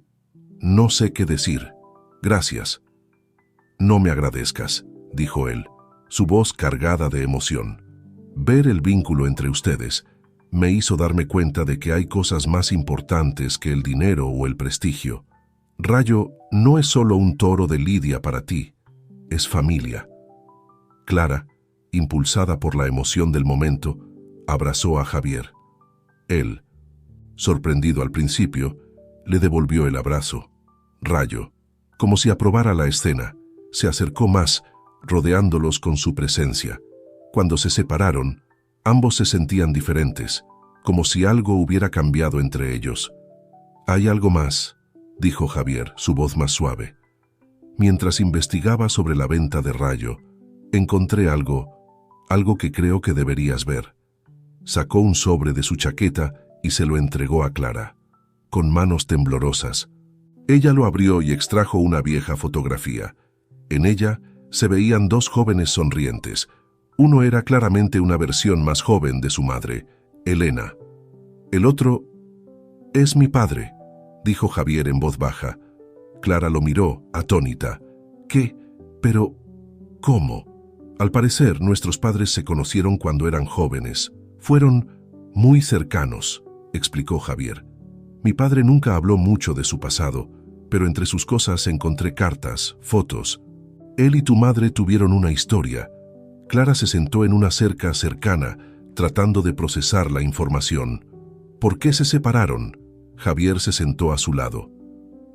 no sé qué decir. Gracias. No me agradezcas, dijo él, su voz cargada de emoción. Ver el vínculo entre ustedes me hizo darme cuenta de que hay cosas más importantes que el dinero o el prestigio. Rayo no es solo un toro de lidia para ti, es familia. Clara, impulsada por la emoción del momento, abrazó a Javier. Él, sorprendido al principio, le devolvió el abrazo. Rayo, como si aprobara la escena, se acercó más, rodeándolos con su presencia. Cuando se separaron, ambos se sentían diferentes, como si algo hubiera cambiado entre ellos. «Hay algo más», dijo Javier, su voz más suave. «Mientras investigaba sobre la venta de Rayo, encontré algo que creo que deberías ver». Sacó un sobre de su chaqueta y se lo entregó a Clara, con manos temblorosas. Ella lo abrió y extrajo una vieja fotografía. En ella se veían dos jóvenes sonrientes. Uno era claramente una versión más joven de su madre, Elena. El otro, «Es mi padre», dijo Javier en voz baja. Clara lo miró, atónita. «¿Qué? Pero, ¿cómo?» Al parecer, nuestros padres se conocieron cuando eran jóvenes. Fueron muy cercanos, explicó Javier. Mi padre nunca habló mucho de su pasado, pero entre sus cosas encontré cartas, fotos. Él y tu madre tuvieron una historia. Clara se sentó en una cerca cercana, tratando de procesar la información. ¿Por qué se separaron? Javier se sentó a su lado.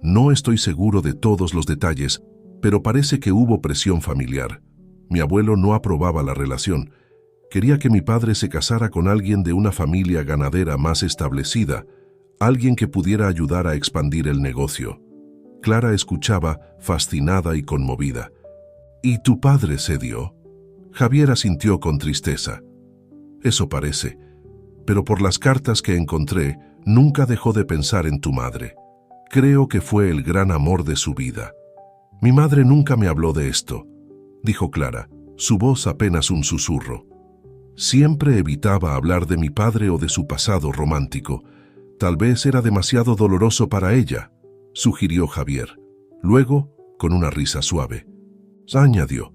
No estoy seguro de todos los detalles, pero parece que hubo presión familiar. Mi abuelo no aprobaba la relación. Quería que mi padre se casara con alguien de una familia ganadera más establecida, alguien que pudiera ayudar a expandir el negocio. Clara escuchaba, fascinada y conmovida. ¿Y tu padre cedió? Javier asintió con tristeza. Eso parece, pero por las cartas que encontré, nunca dejó de pensar en tu madre. Creo que fue el gran amor de su vida. Mi madre nunca me habló de esto, dijo Clara, su voz apenas un susurro. Siempre evitaba hablar de mi padre o de su pasado romántico. Tal vez era demasiado doloroso para ella, sugirió Javier. Luego, con una risa suave, añadió,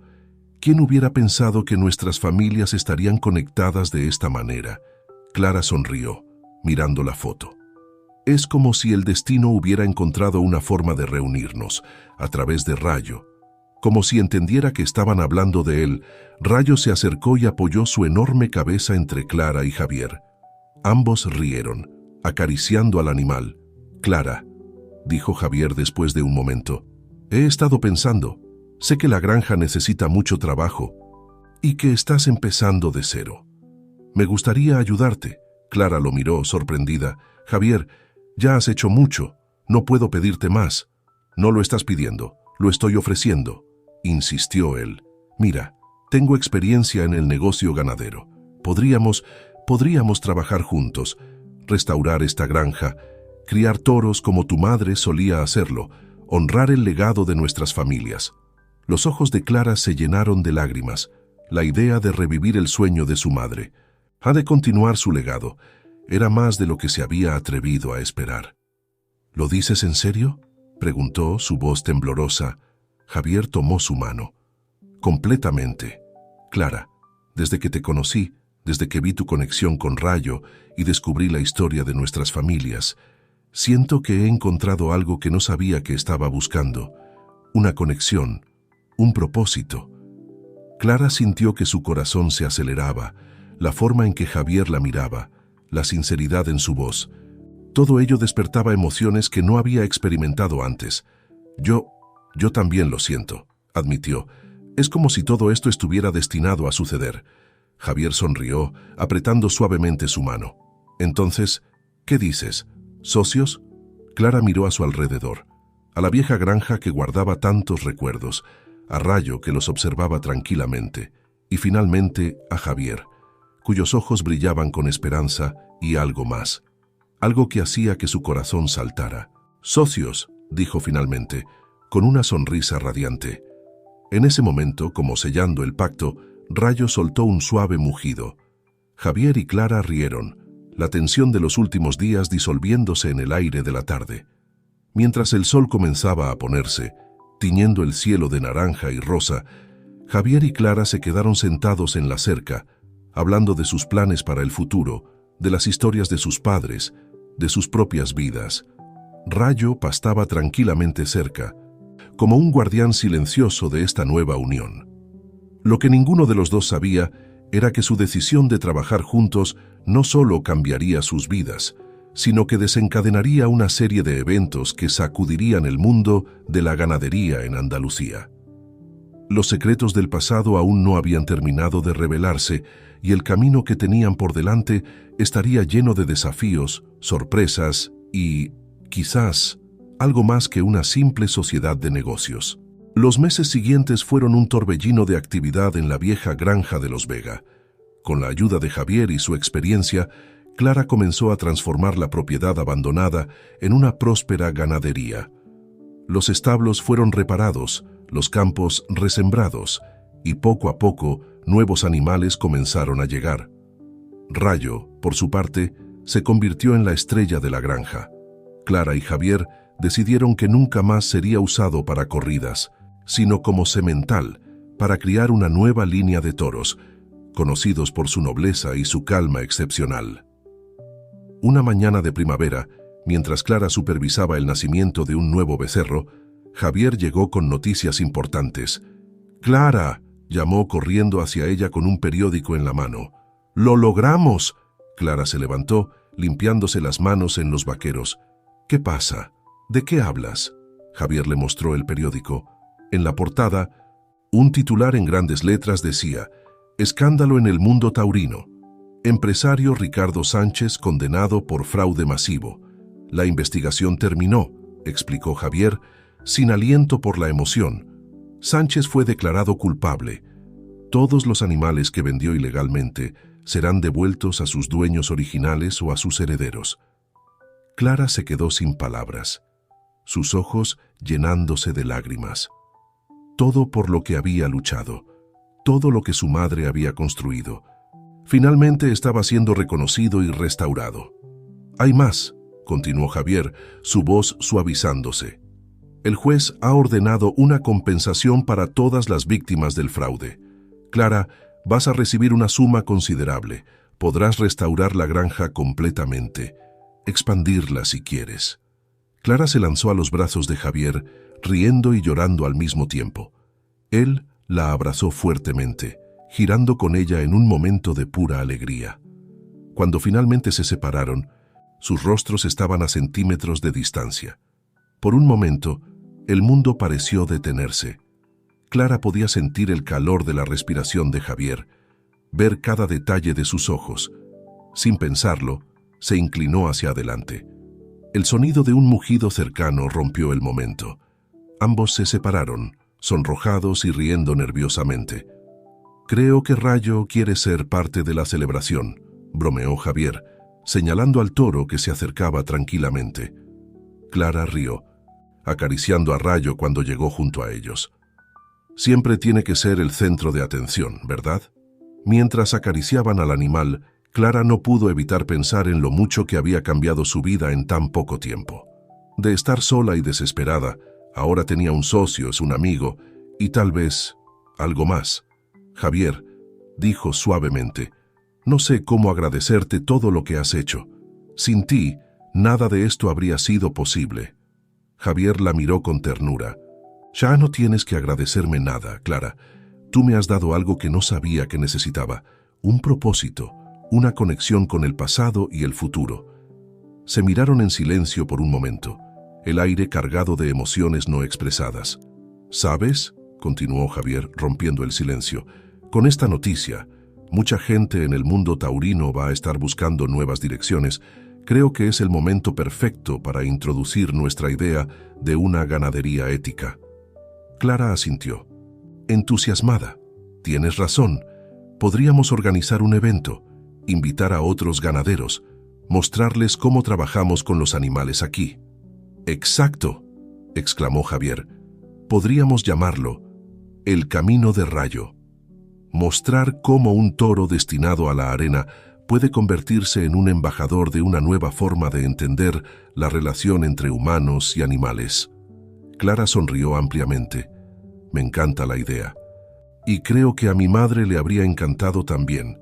¿quién hubiera pensado que nuestras familias estarían conectadas de esta manera? Clara sonrió, mirando la foto. Es como si el destino hubiera encontrado una forma de reunirnos, a través de Rayo. Como si entendiera que estaban hablando de él, Rayo se acercó y apoyó su enorme cabeza entre Clara y Javier. Ambos rieron, acariciando al animal. Clara, dijo Javier después de un momento, he estado pensando, sé que la granja necesita mucho trabajo y que estás empezando de cero. Me gustaría ayudarte. Clara lo miró, sorprendida. Javier, ya has hecho mucho, no puedo pedirte más. No lo estás pidiendo, lo estoy ofreciendo, insistió él. Mira, tengo experiencia en el negocio ganadero. Podríamos trabajar juntos, restaurar esta granja, criar toros como tu madre solía hacerlo, honrar el legado de nuestras familias. Los ojos de Clara se llenaron de lágrimas, la idea de revivir el sueño de su madre. Ha de continuar su legado. Era más de lo que se había atrevido a esperar. ¿Lo dices en serio?, preguntó, su voz temblorosa. Javier tomó su mano. Completamente. Clara, desde que te conocí, desde que vi tu conexión con Rayo y descubrí la historia de nuestras familias, Siento que he encontrado algo que no sabía que estaba buscando, una conexión, un propósito. Clara sintió que su corazón se aceleraba, la forma en que Javier la miraba, la sinceridad en su voz. Todo ello despertaba emociones que no había experimentado antes. Yo también lo siento, admitió. Es como si todo esto estuviera destinado a suceder. Javier sonrió, apretando suavemente su mano. Entonces, ¿qué dices? ¿Socios? Clara miró a su alrededor, a la vieja granja que guardaba tantos recuerdos, a Rayo que los observaba tranquilamente, y finalmente a Javier, cuyos ojos brillaban con esperanza y algo más, algo que hacía que su corazón saltara. «Socios», dijo finalmente, con una sonrisa radiante. En ese momento, como sellando el pacto, Rayo soltó un suave mugido. Javier y Clara rieron, la tensión de los últimos días disolviéndose en el aire de la tarde. Mientras el sol comenzaba a ponerse, tiñendo el cielo de naranja y rosa, Javier y Clara se quedaron sentados en la cerca, hablando de sus planes para el futuro, de las historias de sus padres, de sus propias vidas. Rayo pastaba tranquilamente cerca, como un guardián silencioso de esta nueva unión. Lo que ninguno de los dos sabía era que su decisión de trabajar juntos no solo cambiaría sus vidas, sino que desencadenaría una serie de eventos que sacudirían el mundo de la ganadería en Andalucía. Los secretos del pasado aún no habían terminado de revelarse y el camino que tenían por delante estaría lleno de desafíos, sorpresas y, quizás, algo más que una simple sociedad de negocios. Los meses siguientes fueron un torbellino de actividad en la vieja granja de los Vega. Con la ayuda de Javier y su experiencia, Clara comenzó a transformar la propiedad abandonada en una próspera ganadería. Los establos fueron reparados, los campos resembrados, y poco a poco nuevos animales comenzaron a llegar. Rayo, por su parte, se convirtió en la estrella de la granja. Clara y Javier decidieron que nunca más sería usado para corridas, sino como semental para criar una nueva línea de toros, conocidos por su nobleza y su calma excepcional. Una mañana de primavera, mientras Clara supervisaba el nacimiento de un nuevo becerro, Javier llegó con noticias importantes. «¡Clara!», llamó corriendo hacia ella con un periódico en la mano. «¡Lo logramos!». Clara se levantó, limpiándose las manos en los vaqueros. «¿Qué pasa? ¿De qué hablas?». Javier le mostró el periódico. En la portada, un titular en grandes letras decía: «Escándalo en el mundo taurino. Empresario Ricardo Sánchez condenado por fraude masivo. La investigación terminó», explicó Javier, sin aliento por la emoción. «Sánchez fue declarado culpable. Todos los animales que vendió ilegalmente serán devueltos a sus dueños originales o a sus herederos». Clara se quedó sin palabras, sus ojos llenándose de lágrimas. Todo por lo que había luchado, todo lo que su madre había construido, finalmente estaba siendo reconocido y restaurado. «Hay más», continuó Javier, su voz suavizándose. «El juez ha ordenado una compensación para todas las víctimas del fraude. Clara, vas a recibir una suma considerable. Podrás restaurar la granja completamente, expandirla si quieres». Clara se lanzó a los brazos de Javier, riendo y llorando al mismo tiempo. Él la abrazó fuertemente, girando con ella en un momento de pura alegría. Cuando finalmente se separaron, sus rostros estaban a centímetros de distancia. Por un momento, el mundo pareció detenerse. Clara podía sentir el calor de la respiración de Javier, ver cada detalle de sus ojos. Sin pensarlo, se inclinó hacia adelante. El sonido de un mugido cercano rompió el momento. Ambos se separaron, sonrojados y riendo nerviosamente. «Creo que Rayo quiere ser parte de la celebración», bromeó Javier, señalando al toro que se acercaba tranquilamente. Clara rió, acariciando a Rayo cuando llegó junto a ellos. «Siempre tiene que ser el centro de atención, ¿verdad?». Mientras acariciaban al animal, Clara no pudo evitar pensar en lo mucho que había cambiado su vida en tan poco tiempo. De estar sola y desesperada, ahora tenía un socio, un amigo, y tal vez algo más. «Javier», dijo suavemente, «no sé cómo agradecerte todo lo que has hecho. Sin ti, Nada de esto habría sido posible. Javier la miró con ternura. Ya no tienes que agradecerme nada, Clara. Tú me has dado algo que no sabía que necesitaba. Un propósito, una conexión con el pasado y el futuro. Se miraron en silencio por un momento, el aire cargado de emociones no expresadas. ¿Sabes?, continuó Javier, rompiendo el silencio, con esta noticia, mucha gente en el mundo taurino va a estar buscando nuevas direcciones. Creo que es el momento perfecto para introducir nuestra idea de una ganadería ética. Clara asintió, entusiasmada. Tienes razón. Podríamos organizar un evento, invitar a otros ganaderos, mostrarles cómo trabajamos con los animales aquí. Exacto, exclamó Javier. Podríamos llamarlo el Camino de Rayo. Mostrar cómo un toro destinado a la arena puede convertirse en un embajador de una nueva forma de entender la relación entre humanos y animales. Clara sonrió ampliamente. Me encanta la idea. Y creo que a mi madre le habría encantado también.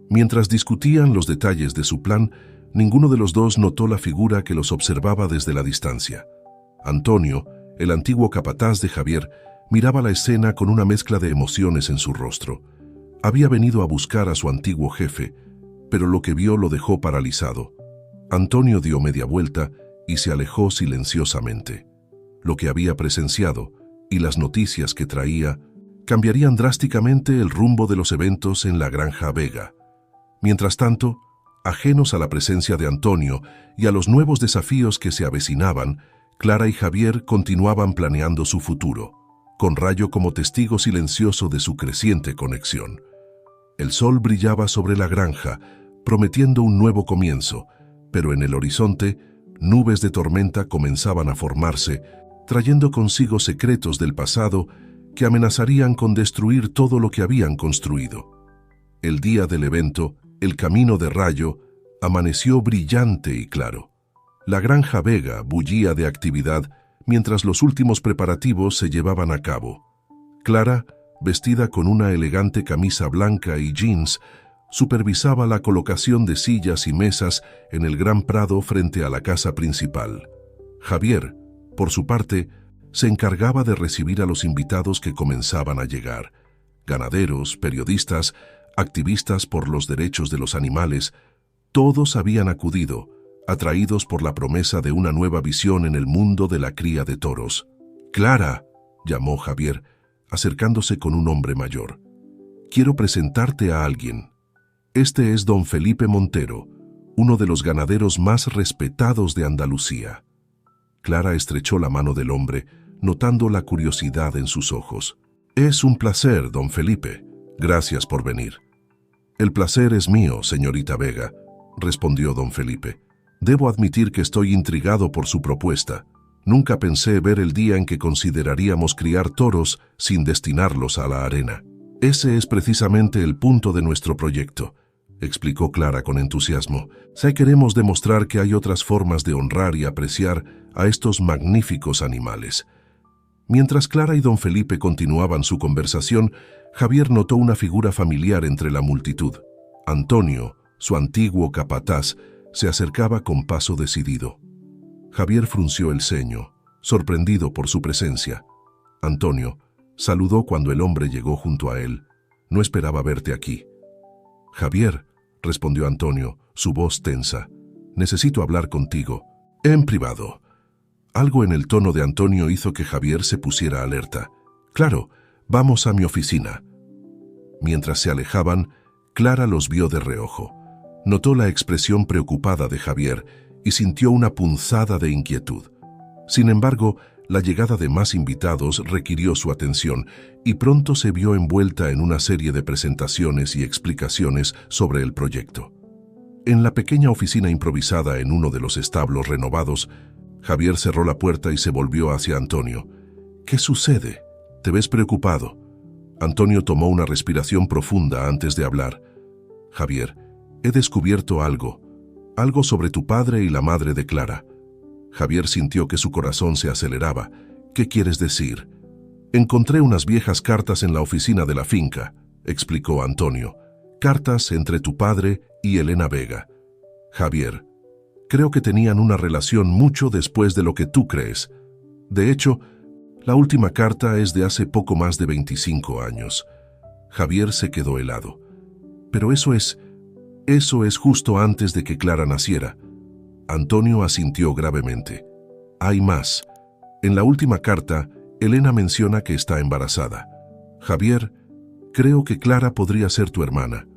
Mientras discutían los detalles de su plan, ninguno de los dos notó la figura que los observaba desde la distancia. Antonio, el antiguo capataz de Javier, miraba la escena con una mezcla de emociones en su rostro. Había venido a buscar a su antiguo jefe, pero lo que vio lo dejó paralizado. Antonio dio media vuelta y se alejó silenciosamente. Lo que había presenciado y las noticias que traía cambiarían drásticamente el rumbo de los eventos en la Granja Vega. Mientras tanto, ajenos a la presencia de Antonio y a los nuevos desafíos que se avecinaban, Clara y Javier continuaban planeando su futuro, con Rayo como testigo silencioso de su creciente conexión. El sol brillaba sobre la granja, prometiendo un nuevo comienzo, pero en el horizonte, nubes de tormenta comenzaban a formarse, trayendo consigo secretos del pasado que amenazarían con destruir todo lo que habían construido. El día del evento, el Camino de Rayo, amaneció brillante y claro. La Granja Vega bullía de actividad mientras los últimos preparativos se llevaban a cabo. Clara, vestida con una elegante camisa blanca y jeans, supervisaba la colocación de sillas y mesas en el gran prado frente a la casa principal. Javier, por su parte, se encargaba de recibir a los invitados que comenzaban a llegar. Ganaderos, periodistas, activistas por los derechos de los animales, todos habían acudido, atraídos por la promesa de una nueva visión en el mundo de la cría de toros. «Clara», llamó Javier, acercándose con un hombre mayor. «Quiero presentarte a alguien. Este es don Felipe Montero, uno de los ganaderos más respetados de Andalucía». Clara estrechó la mano del hombre, notando la curiosidad en sus ojos. «Es un placer, don Felipe. Gracias por venir». «El placer es mío, señorita Vega», respondió don Felipe. «Debo admitir que estoy intrigado por su propuesta. Nunca pensé ver el día en que consideraríamos criar toros sin destinarlos a la arena. Ese es precisamente el punto de nuestro proyecto», explicó Clara con entusiasmo. «Queremos demostrar que hay otras formas de honrar y apreciar a estos magníficos animales». Mientras Clara y don Felipe continuaban su conversación, Javier notó una figura familiar entre la multitud. Antonio, su antiguo capataz, se acercaba con paso decidido. Javier frunció el ceño, sorprendido por su presencia. Antonio saludó cuando el hombre llegó junto a él. «No esperaba verte aquí». «Javier», respondió Antonio, su voz tensa, «necesito hablar contigo. En privado». Algo en el tono de Antonio hizo que Javier se pusiera alerta. «Claro, vamos a mi oficina». Mientras se alejaban, Clara los vio de reojo. Notó la expresión preocupada de Javier y sintió una punzada de inquietud. Sin embargo, la llegada de más invitados requirió su atención y pronto se vio envuelta en una serie de presentaciones y explicaciones sobre el proyecto. En la pequeña oficina improvisada en uno de los establos renovados, Javier cerró la puerta y se volvió hacia Antonio. «¿Qué sucede? Te ves preocupado». Antonio tomó una respiración profunda antes de hablar. «Javier, he descubierto algo sobre tu padre y la madre de Clara». Javier sintió que su corazón se aceleraba. «¿Qué quieres decir?» «Encontré unas viejas cartas en la oficina de la finca», explicó Antonio. «Cartas entre tu padre y Elena Vega». «Javier, Creo que tenían una relación mucho después de lo que tú crees. De hecho, la última carta es de hace poco más de 25 años. Javier se quedó helado. Pero eso es justo antes de que Clara naciera. Antonio asintió gravemente. Hay más. En la última carta, Elena menciona que está embarazada. Javier, creo que Clara podría ser tu hermana.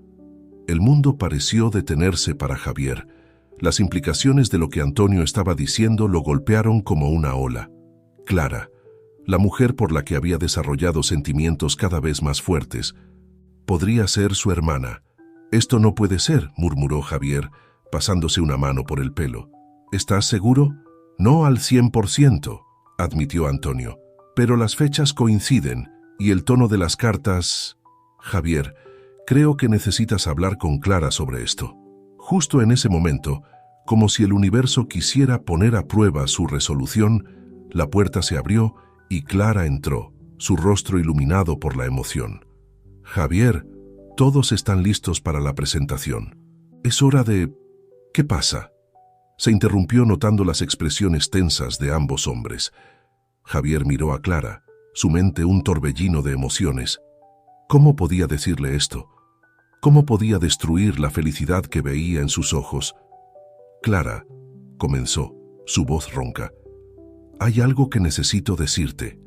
El mundo pareció detenerse para Javier. Las implicaciones de lo que Antonio estaba diciendo lo golpearon como una ola. Clara, la mujer por la que había desarrollado sentimientos cada vez más fuertes, podría ser su hermana. Esto no puede ser, murmuró Javier, pasándose una mano por el pelo. ¿Estás seguro? No al 100%, admitió Antonio. Pero las fechas coinciden y el tono de las cartas... Javier, creo que necesitas hablar con Clara sobre esto. Justo en ese momento, como si el universo quisiera poner a prueba su resolución, la puerta se abrió y Clara entró, su rostro iluminado por la emoción. Javier, todos están listos para la presentación. Es hora de... ¿Qué pasa? Se interrumpió notando las expresiones tensas de ambos hombres. Javier miró a Clara, su mente un torbellino de emociones. ¿Cómo podía decirle esto? ¿Cómo podía destruir la felicidad que veía en sus ojos? Clara, comenzó, su voz ronca. Hay algo que necesito decirte.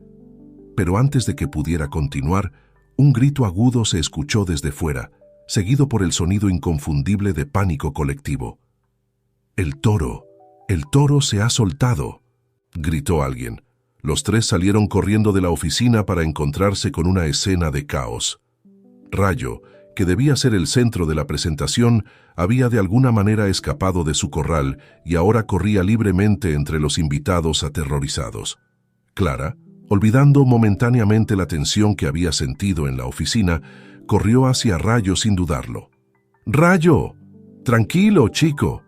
Pero antes de que pudiera continuar, un grito agudo se escuchó desde fuera, seguido por el sonido inconfundible de pánico colectivo. ¡El toro se ha soltado!, gritó alguien. Los tres salieron corriendo de la oficina para encontrarse con una escena de caos. Rayo, que debía ser el centro de la presentación, había de alguna manera escapado de su corral y ahora corría libremente entre los invitados aterrorizados. Clara, olvidando momentáneamente la tensión que había sentido en la oficina, corrió hacia Rayo sin dudarlo. ¡Rayo! ¡Tranquilo, chico!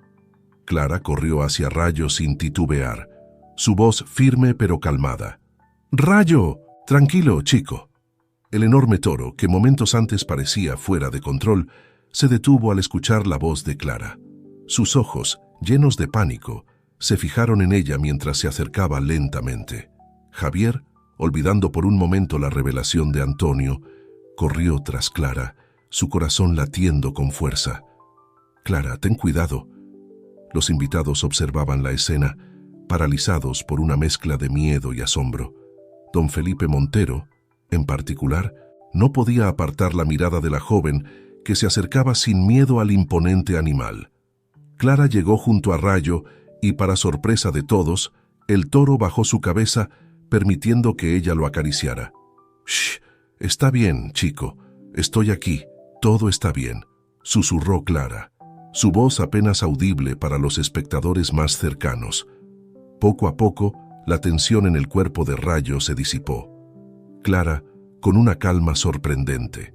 Clara corrió hacia Rayo sin titubear, su voz firme pero calmada. ¡Rayo! Tranquilo, chico. El enorme toro, que momentos antes parecía fuera de control, se detuvo al escuchar la voz de Clara. Sus ojos, llenos de pánico, se fijaron en ella mientras se acercaba lentamente. Javier, olvidando por un momento la revelación de Antonio, corrió tras Clara, su corazón latiendo con fuerza. «Clara, ten cuidado». Los invitados observaban la escena, paralizados por una mezcla de miedo y asombro. Don Felipe Montero, en particular, no podía apartar la mirada de la joven que se acercaba sin miedo al imponente animal. Clara llegó junto a Rayo y, para sorpresa de todos, el toro bajó su cabeza, permitiendo que ella lo acariciara. «Shh, está bien, chico, estoy aquí, todo está bien», susurró Clara, su voz apenas audible para los espectadores más cercanos. Poco a poco, la tensión en el cuerpo de Rayo se disipó. Clara, con una calma sorprendente,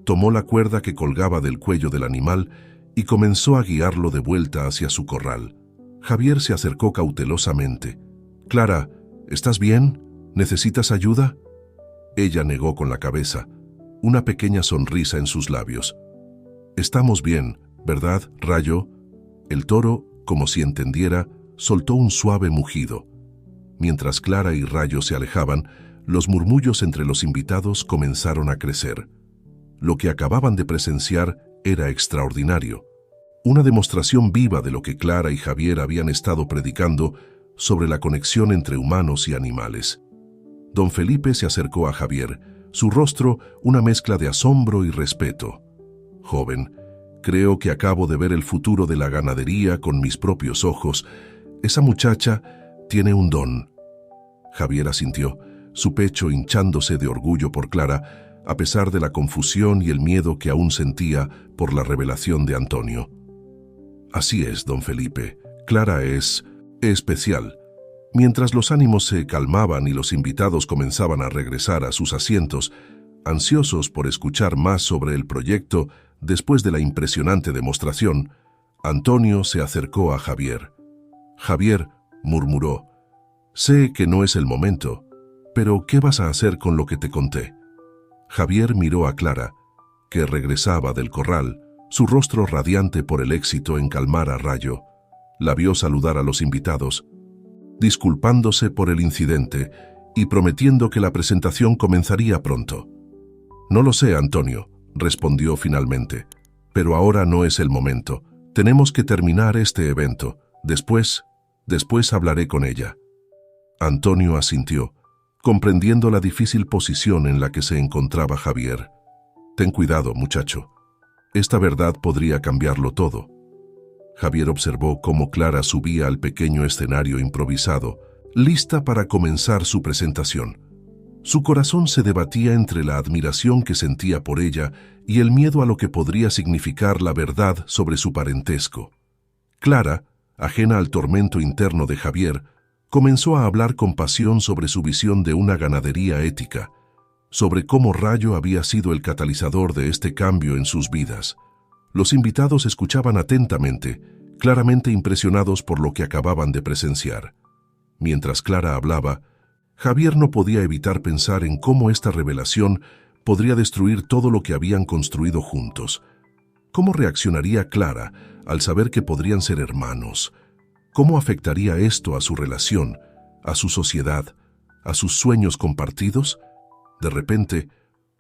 tomó la cuerda que colgaba del cuello del animal y comenzó a guiarlo de vuelta hacia su corral. Javier se acercó cautelosamente. «Clara, ¿estás bien? ¿Necesitas ayuda?» Ella negó con la cabeza, una pequeña sonrisa en sus labios. «Estamos bien, ¿verdad, Rayo?» El toro, como si entendiera, soltó un suave mugido. Mientras Clara y Rayo se alejaban, los murmullos entre los invitados comenzaron a crecer. Lo que acababan de presenciar era extraordinario. Una demostración viva de lo que Clara y Javier habían estado predicando sobre la conexión entre humanos y animales. Don Felipe se acercó a Javier, su rostro una mezcla de asombro y respeto. «Joven, creo que acabo de ver el futuro de la ganadería con mis propios ojos. Esa muchacha tiene un don». Javier asintió, su pecho hinchándose de orgullo por Clara, a pesar de la confusión y el miedo que aún sentía por la revelación de Antonio. «Así es, don Felipe. Clara es especial». Mientras los ánimos se calmaban y los invitados comenzaban a regresar a sus asientos, ansiosos por escuchar más sobre el proyecto después de la impresionante demostración, Antonio se acercó a Javier. «Javier», murmuró, «sé que no es el momento, pero ¿qué vas a hacer con lo que te conté?» Javier miró a Clara, que regresaba del corral, su rostro radiante por el éxito en calmar a Rayo. La vio saludar a los invitados, disculpándose por el incidente y prometiendo que la presentación comenzaría pronto. «No lo sé, Antonio», respondió finalmente, «pero ahora no es el momento. Tenemos que terminar este evento. Después hablaré con ella». Antonio asintió, comprendiendo la difícil posición en la que se encontraba Javier. «Ten cuidado, muchacho. Esta verdad podría cambiarlo todo». Javier observó cómo Clara subía al pequeño escenario improvisado, lista para comenzar su presentación. Su corazón se debatía entre la admiración que sentía por ella y el miedo a lo que podría significar la verdad sobre su parentesco. Clara, ajena al tormento interno de Javier, comenzó a hablar con pasión sobre su visión de una ganadería ética, sobre cómo Rayo había sido el catalizador de este cambio en sus vidas. Los invitados escuchaban atentamente, claramente impresionados por lo que acababan de presenciar. Mientras Clara hablaba, Javier no podía evitar pensar en cómo esta revelación podría destruir todo lo que habían construido juntos. ¿Cómo reaccionaría Clara al saber que podrían ser hermanos? ¿Cómo afectaría esto a su relación, a su sociedad, a sus sueños compartidos? De repente,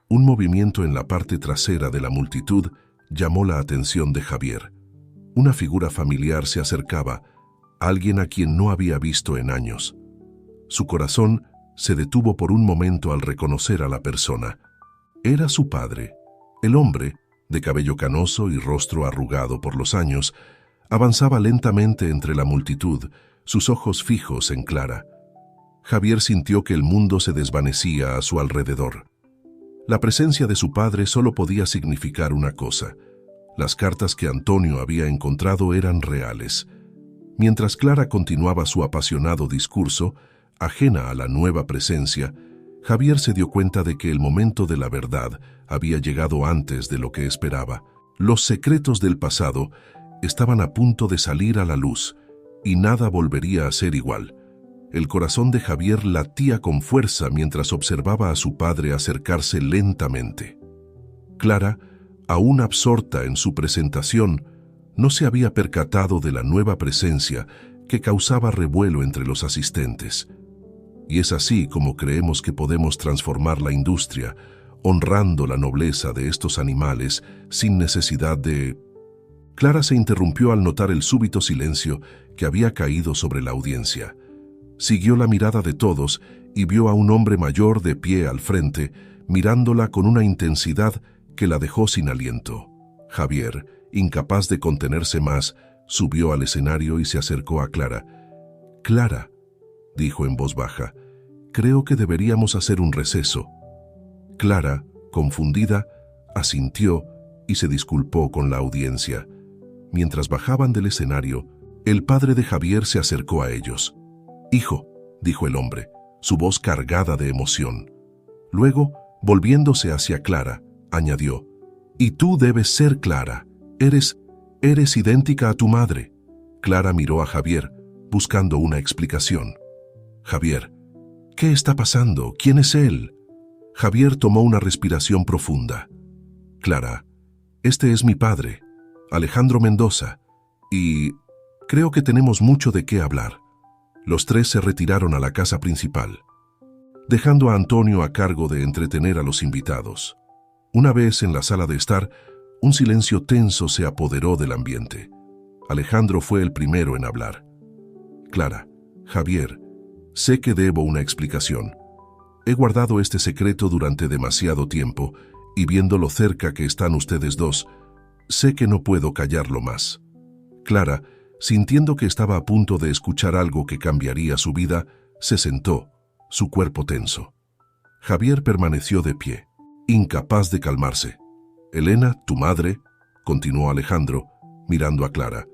un movimiento en la parte trasera de la multitud llamó la atención de Javier. Una figura familiar se acercaba, alguien a quien no había visto en años. Su corazón se detuvo por un momento al reconocer a la persona. Era su padre. El hombre, de cabello canoso y rostro arrugado por los años, avanzaba lentamente entre la multitud, sus ojos fijos en Clara. Javier sintió que el mundo se desvanecía a su alrededor. La presencia de su padre solo podía significar una cosa: las cartas que Antonio había encontrado eran reales. Mientras Clara continuaba su apasionado discurso, ajena a la nueva presencia, Javier se dio cuenta de que el momento de la verdad había llegado antes de lo que esperaba. Los secretos del pasado estaban a punto de salir a la luz, y nada volvería a ser igual. El corazón de Javier latía con fuerza mientras observaba a su padre acercarse lentamente. Clara, aún absorta en su presentación, no se había percatado de la nueva presencia que causaba revuelo entre los asistentes. Y es así como creemos que podemos transformar la industria, honrando la nobleza de estos animales sin necesidad de... Clara se interrumpió al notar el súbito silencio que había caído sobre la audiencia. Siguió la mirada de todos y vio a un hombre mayor de pie al frente, mirándola con una intensidad que la dejó sin aliento. Javier, incapaz de contenerse más, subió al escenario y se acercó a Clara. «Clara», dijo en voz baja, «creo que deberíamos hacer un receso». Clara, confundida, asintió y se disculpó con la audiencia. Mientras bajaban del escenario, el padre de Javier se acercó a ellos. «Hijo», dijo el hombre, su voz cargada de emoción. Luego, volviéndose hacia Clara, añadió: «Y tú debes ser Clara. Eres idéntica a tu madre». Clara miró a Javier, buscando una explicación. «Javier, ¿qué está pasando? ¿Quién es él?» Javier tomó una respiración profunda. «Clara, este es mi padre, Alejandro Mendoza, y creo que tenemos mucho de qué hablar». Los tres se retiraron a la casa principal, dejando a Antonio a cargo de entretener a los invitados. Una vez en la sala de estar, un silencio tenso se apoderó del ambiente. Alejandro fue el primero en hablar. «Clara, Javier, sé que debo una explicación. He guardado este secreto durante demasiado tiempo y viendo lo cerca que están ustedes dos, sé que no puedo callarlo más». Clara, sintiendo que estaba a punto de escuchar algo que cambiaría su vida, se sentó, su cuerpo tenso. Javier permaneció de pie, incapaz de calmarse. «Elena, tu madre», continuó Alejandro, mirando a Clara,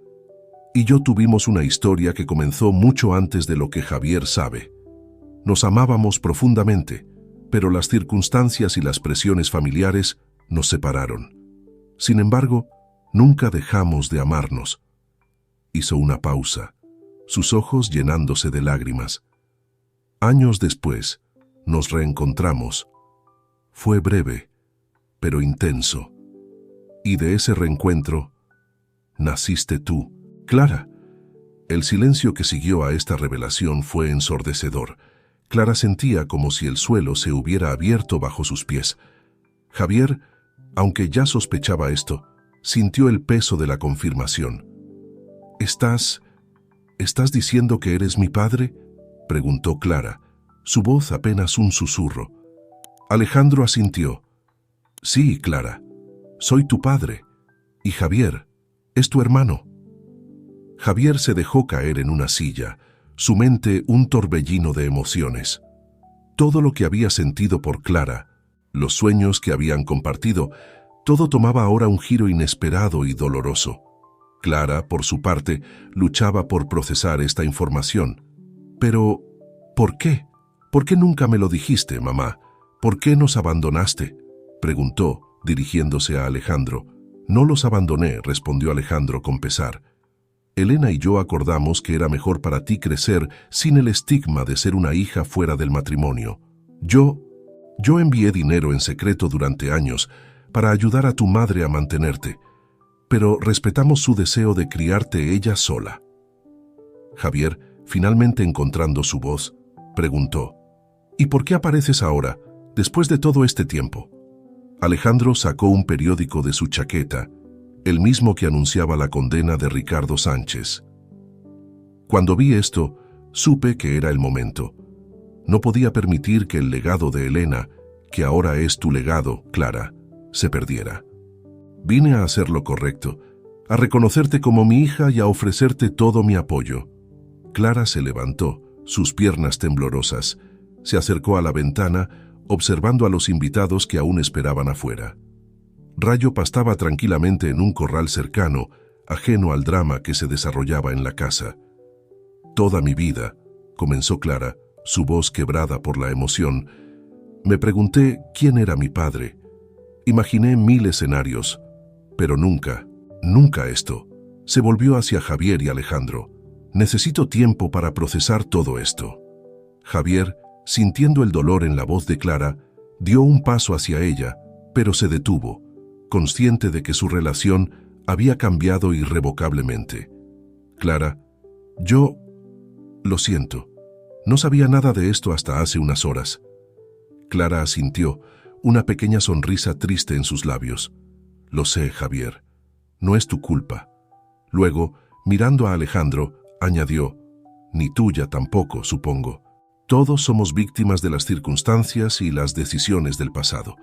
«y yo tuvimos una historia que comenzó mucho antes de lo que Javier sabe. Nos amábamos profundamente, pero las circunstancias y las presiones familiares nos separaron. Sin embargo, nunca dejamos de amarnos». Hizo una pausa, sus ojos llenándose de lágrimas. «Años después, nos reencontramos. Fue breve, pero intenso. Y de ese reencuentro, naciste tú». «Clara, El silencio que siguió a esta revelación fue ensordecedor. Clara sentía como si el suelo se hubiera abierto bajo sus pies. Javier, aunque ya sospechaba esto, sintió el peso de la confirmación. ¿Estás diciendo que eres mi padre?», preguntó Clara, su voz apenas un susurro. Alejandro asintió. «Sí, Clara, soy tu padre, y Javier es tu hermano». Javier se dejó caer en una silla, su mente un torbellino de emociones. Todo lo que había sentido por Clara, los sueños que habían compartido, todo tomaba ahora un giro inesperado y doloroso. Clara, por su parte, luchaba por procesar esta información. Pero, ¿por qué? ¿Por qué nunca me lo dijiste, mamá? ¿Por qué nos abandonaste?, preguntó, dirigiéndose a Alejandro. «No los abandoné», respondió Alejandro con pesar. «Elena y yo acordamos que era mejor para ti crecer sin el estigma de ser una hija fuera del matrimonio. Yo envié dinero en secreto durante años para ayudar a tu madre a mantenerte, pero respetamos su deseo de criarte ella sola». Javier, finalmente encontrando su voz, preguntó: «¿Y por qué apareces ahora, después de todo este tiempo?». Alejandro sacó un periódico de su chaqueta, el mismo que anunciaba la condena de Ricardo Sánchez. «Cuando vi esto, supe que era el momento. No podía permitir que el legado de Elena, que ahora es tu legado, Clara, se perdiera. Vine a hacer lo correcto, a reconocerte como mi hija y a ofrecerte todo mi apoyo». Clara se levantó, sus piernas temblorosas, se acercó a la ventana, observando a los invitados que aún esperaban afuera. Rayo pastaba tranquilamente en un corral cercano, ajeno al drama que se desarrollaba en la casa. «Toda mi vida», comenzó Clara, su voz quebrada por la emoción, «me pregunté quién era mi padre. Imaginé 1000 escenarios, pero nunca esto». Se volvió hacia Javier y Alejandro. «Necesito tiempo para procesar todo esto». Javier, sintiendo el dolor en la voz de Clara, dio un paso hacia ella, pero se detuvo, consciente de que su relación había cambiado irrevocablemente. «Clara, yo lo siento. No sabía nada de esto hasta hace unas horas». Clara asintió, una pequeña sonrisa triste en sus labios. «Lo sé, Javier. No es tu culpa». Luego, mirando a Alejandro, añadió: «Ni tuya tampoco, supongo. Todos somos víctimas de las circunstancias y las decisiones del pasado».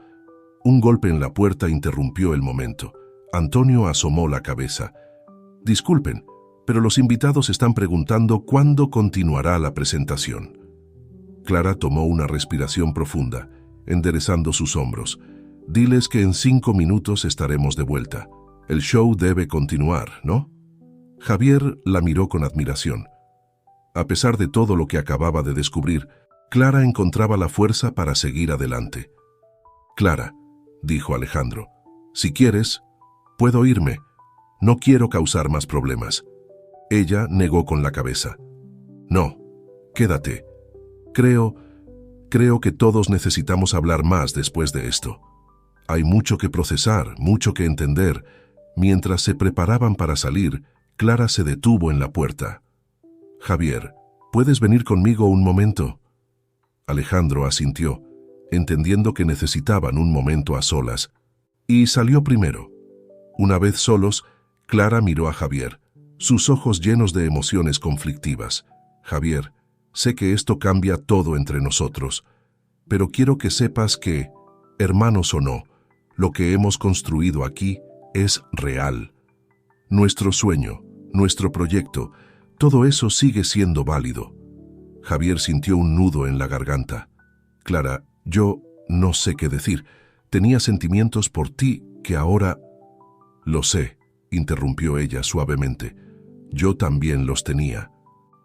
Un golpe en la puerta interrumpió el momento. Antonio asomó la cabeza. «Disculpen, pero los invitados están preguntando cuándo continuará la presentación». Clara tomó una respiración profunda, enderezando sus hombros. «Diles que en 5 minutos estaremos de vuelta. El show debe continuar, ¿no?». Javier la miró con admiración. A pesar de todo lo que acababa de descubrir, Clara encontraba la fuerza para seguir adelante. «Clara», dijo Alejandro, «si quieres, puedo irme. No quiero causar más problemas». Ella negó con la cabeza. «No, quédate. Creo que todos necesitamos hablar más después de esto. Hay mucho que procesar, mucho que entender». Mientras se preparaban para salir, Clara se detuvo en la puerta. «Javier, ¿puedes venir conmigo un momento?». Alejandro asintió, entendiendo que necesitaban un momento a solas, y salió primero. Una vez solos, Clara miró a Javier, sus ojos llenos de emociones conflictivas. «Javier, sé que esto cambia todo entre nosotros, pero quiero que sepas que, hermanos o no, lo que hemos construido aquí es real. Nuestro sueño, nuestro proyecto, todo eso sigue siendo válido». Javier sintió un nudo en la garganta. «Clara, yo no sé qué decir. Tenía sentimientos por ti que ahora...». «Lo sé», interrumpió ella suavemente. «Yo también los tenía.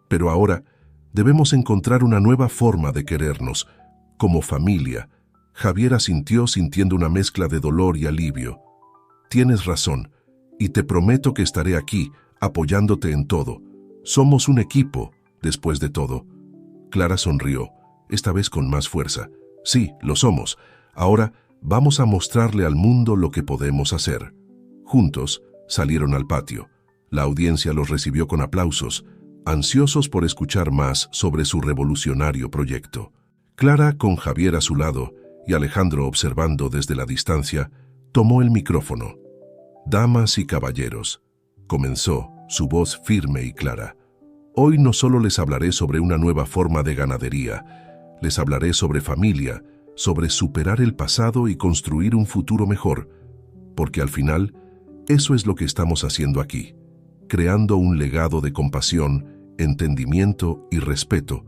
Pero ahora debemos encontrar una nueva forma de querernos, como familia». Javier asintió sintiendo una mezcla de dolor y alivio. «Tienes razón, y te prometo que estaré aquí, apoyándote en todo. Somos un equipo, después de todo». Clara sonrió, esta vez con más fuerza. «Sí, lo somos. Ahora vamos a mostrarle al mundo lo que podemos hacer». Juntos salieron al patio. La audiencia los recibió con aplausos. ansiosos por escuchar más sobre su revolucionario proyecto. Clara, con Javier a su lado y Alejandro observando desde la distancia, tomó el micrófono. «Damas y caballeros», comenzó, su voz firme y clara. «Hoy no solo les hablaré sobre una nueva forma de ganadería, les hablaré sobre familia, sobre superar el pasado y construir un futuro mejor, porque al final, eso es lo que estamos haciendo aquí, creando un legado de compasión, entendimiento y respeto,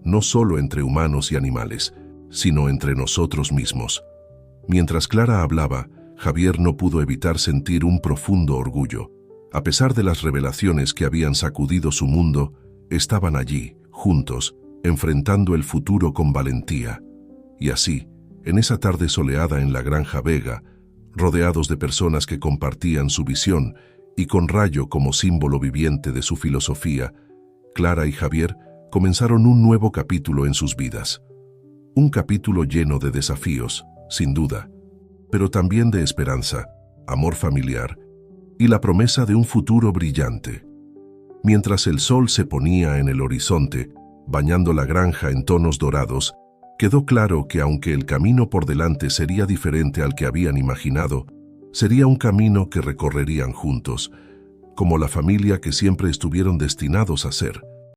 no solo entre humanos y animales, sino entre nosotros mismos». Mientras Clara hablaba, Javier no pudo evitar sentir un profundo orgullo. A pesar de las revelaciones que habían sacudido su mundo, estaban allí, juntos, enfrentando el futuro con valentía. Y así, en esa tarde soleada en la Granja Vega, rodeados de personas que compartían su visión y con Rayo como símbolo viviente de su filosofía, Clara y Javier comenzaron un nuevo capítulo en sus vidas. Un capítulo lleno de desafíos, sin duda, pero también de esperanza, amor familiar y la promesa de un futuro brillante. Mientras el sol se ponía en el horizonte, bañando la granja en tonos dorados, quedó claro que aunque el camino por delante sería diferente al que habían imaginado, sería un camino que recorrerían juntos, como la familia que siempre estuvieron destinados a ser.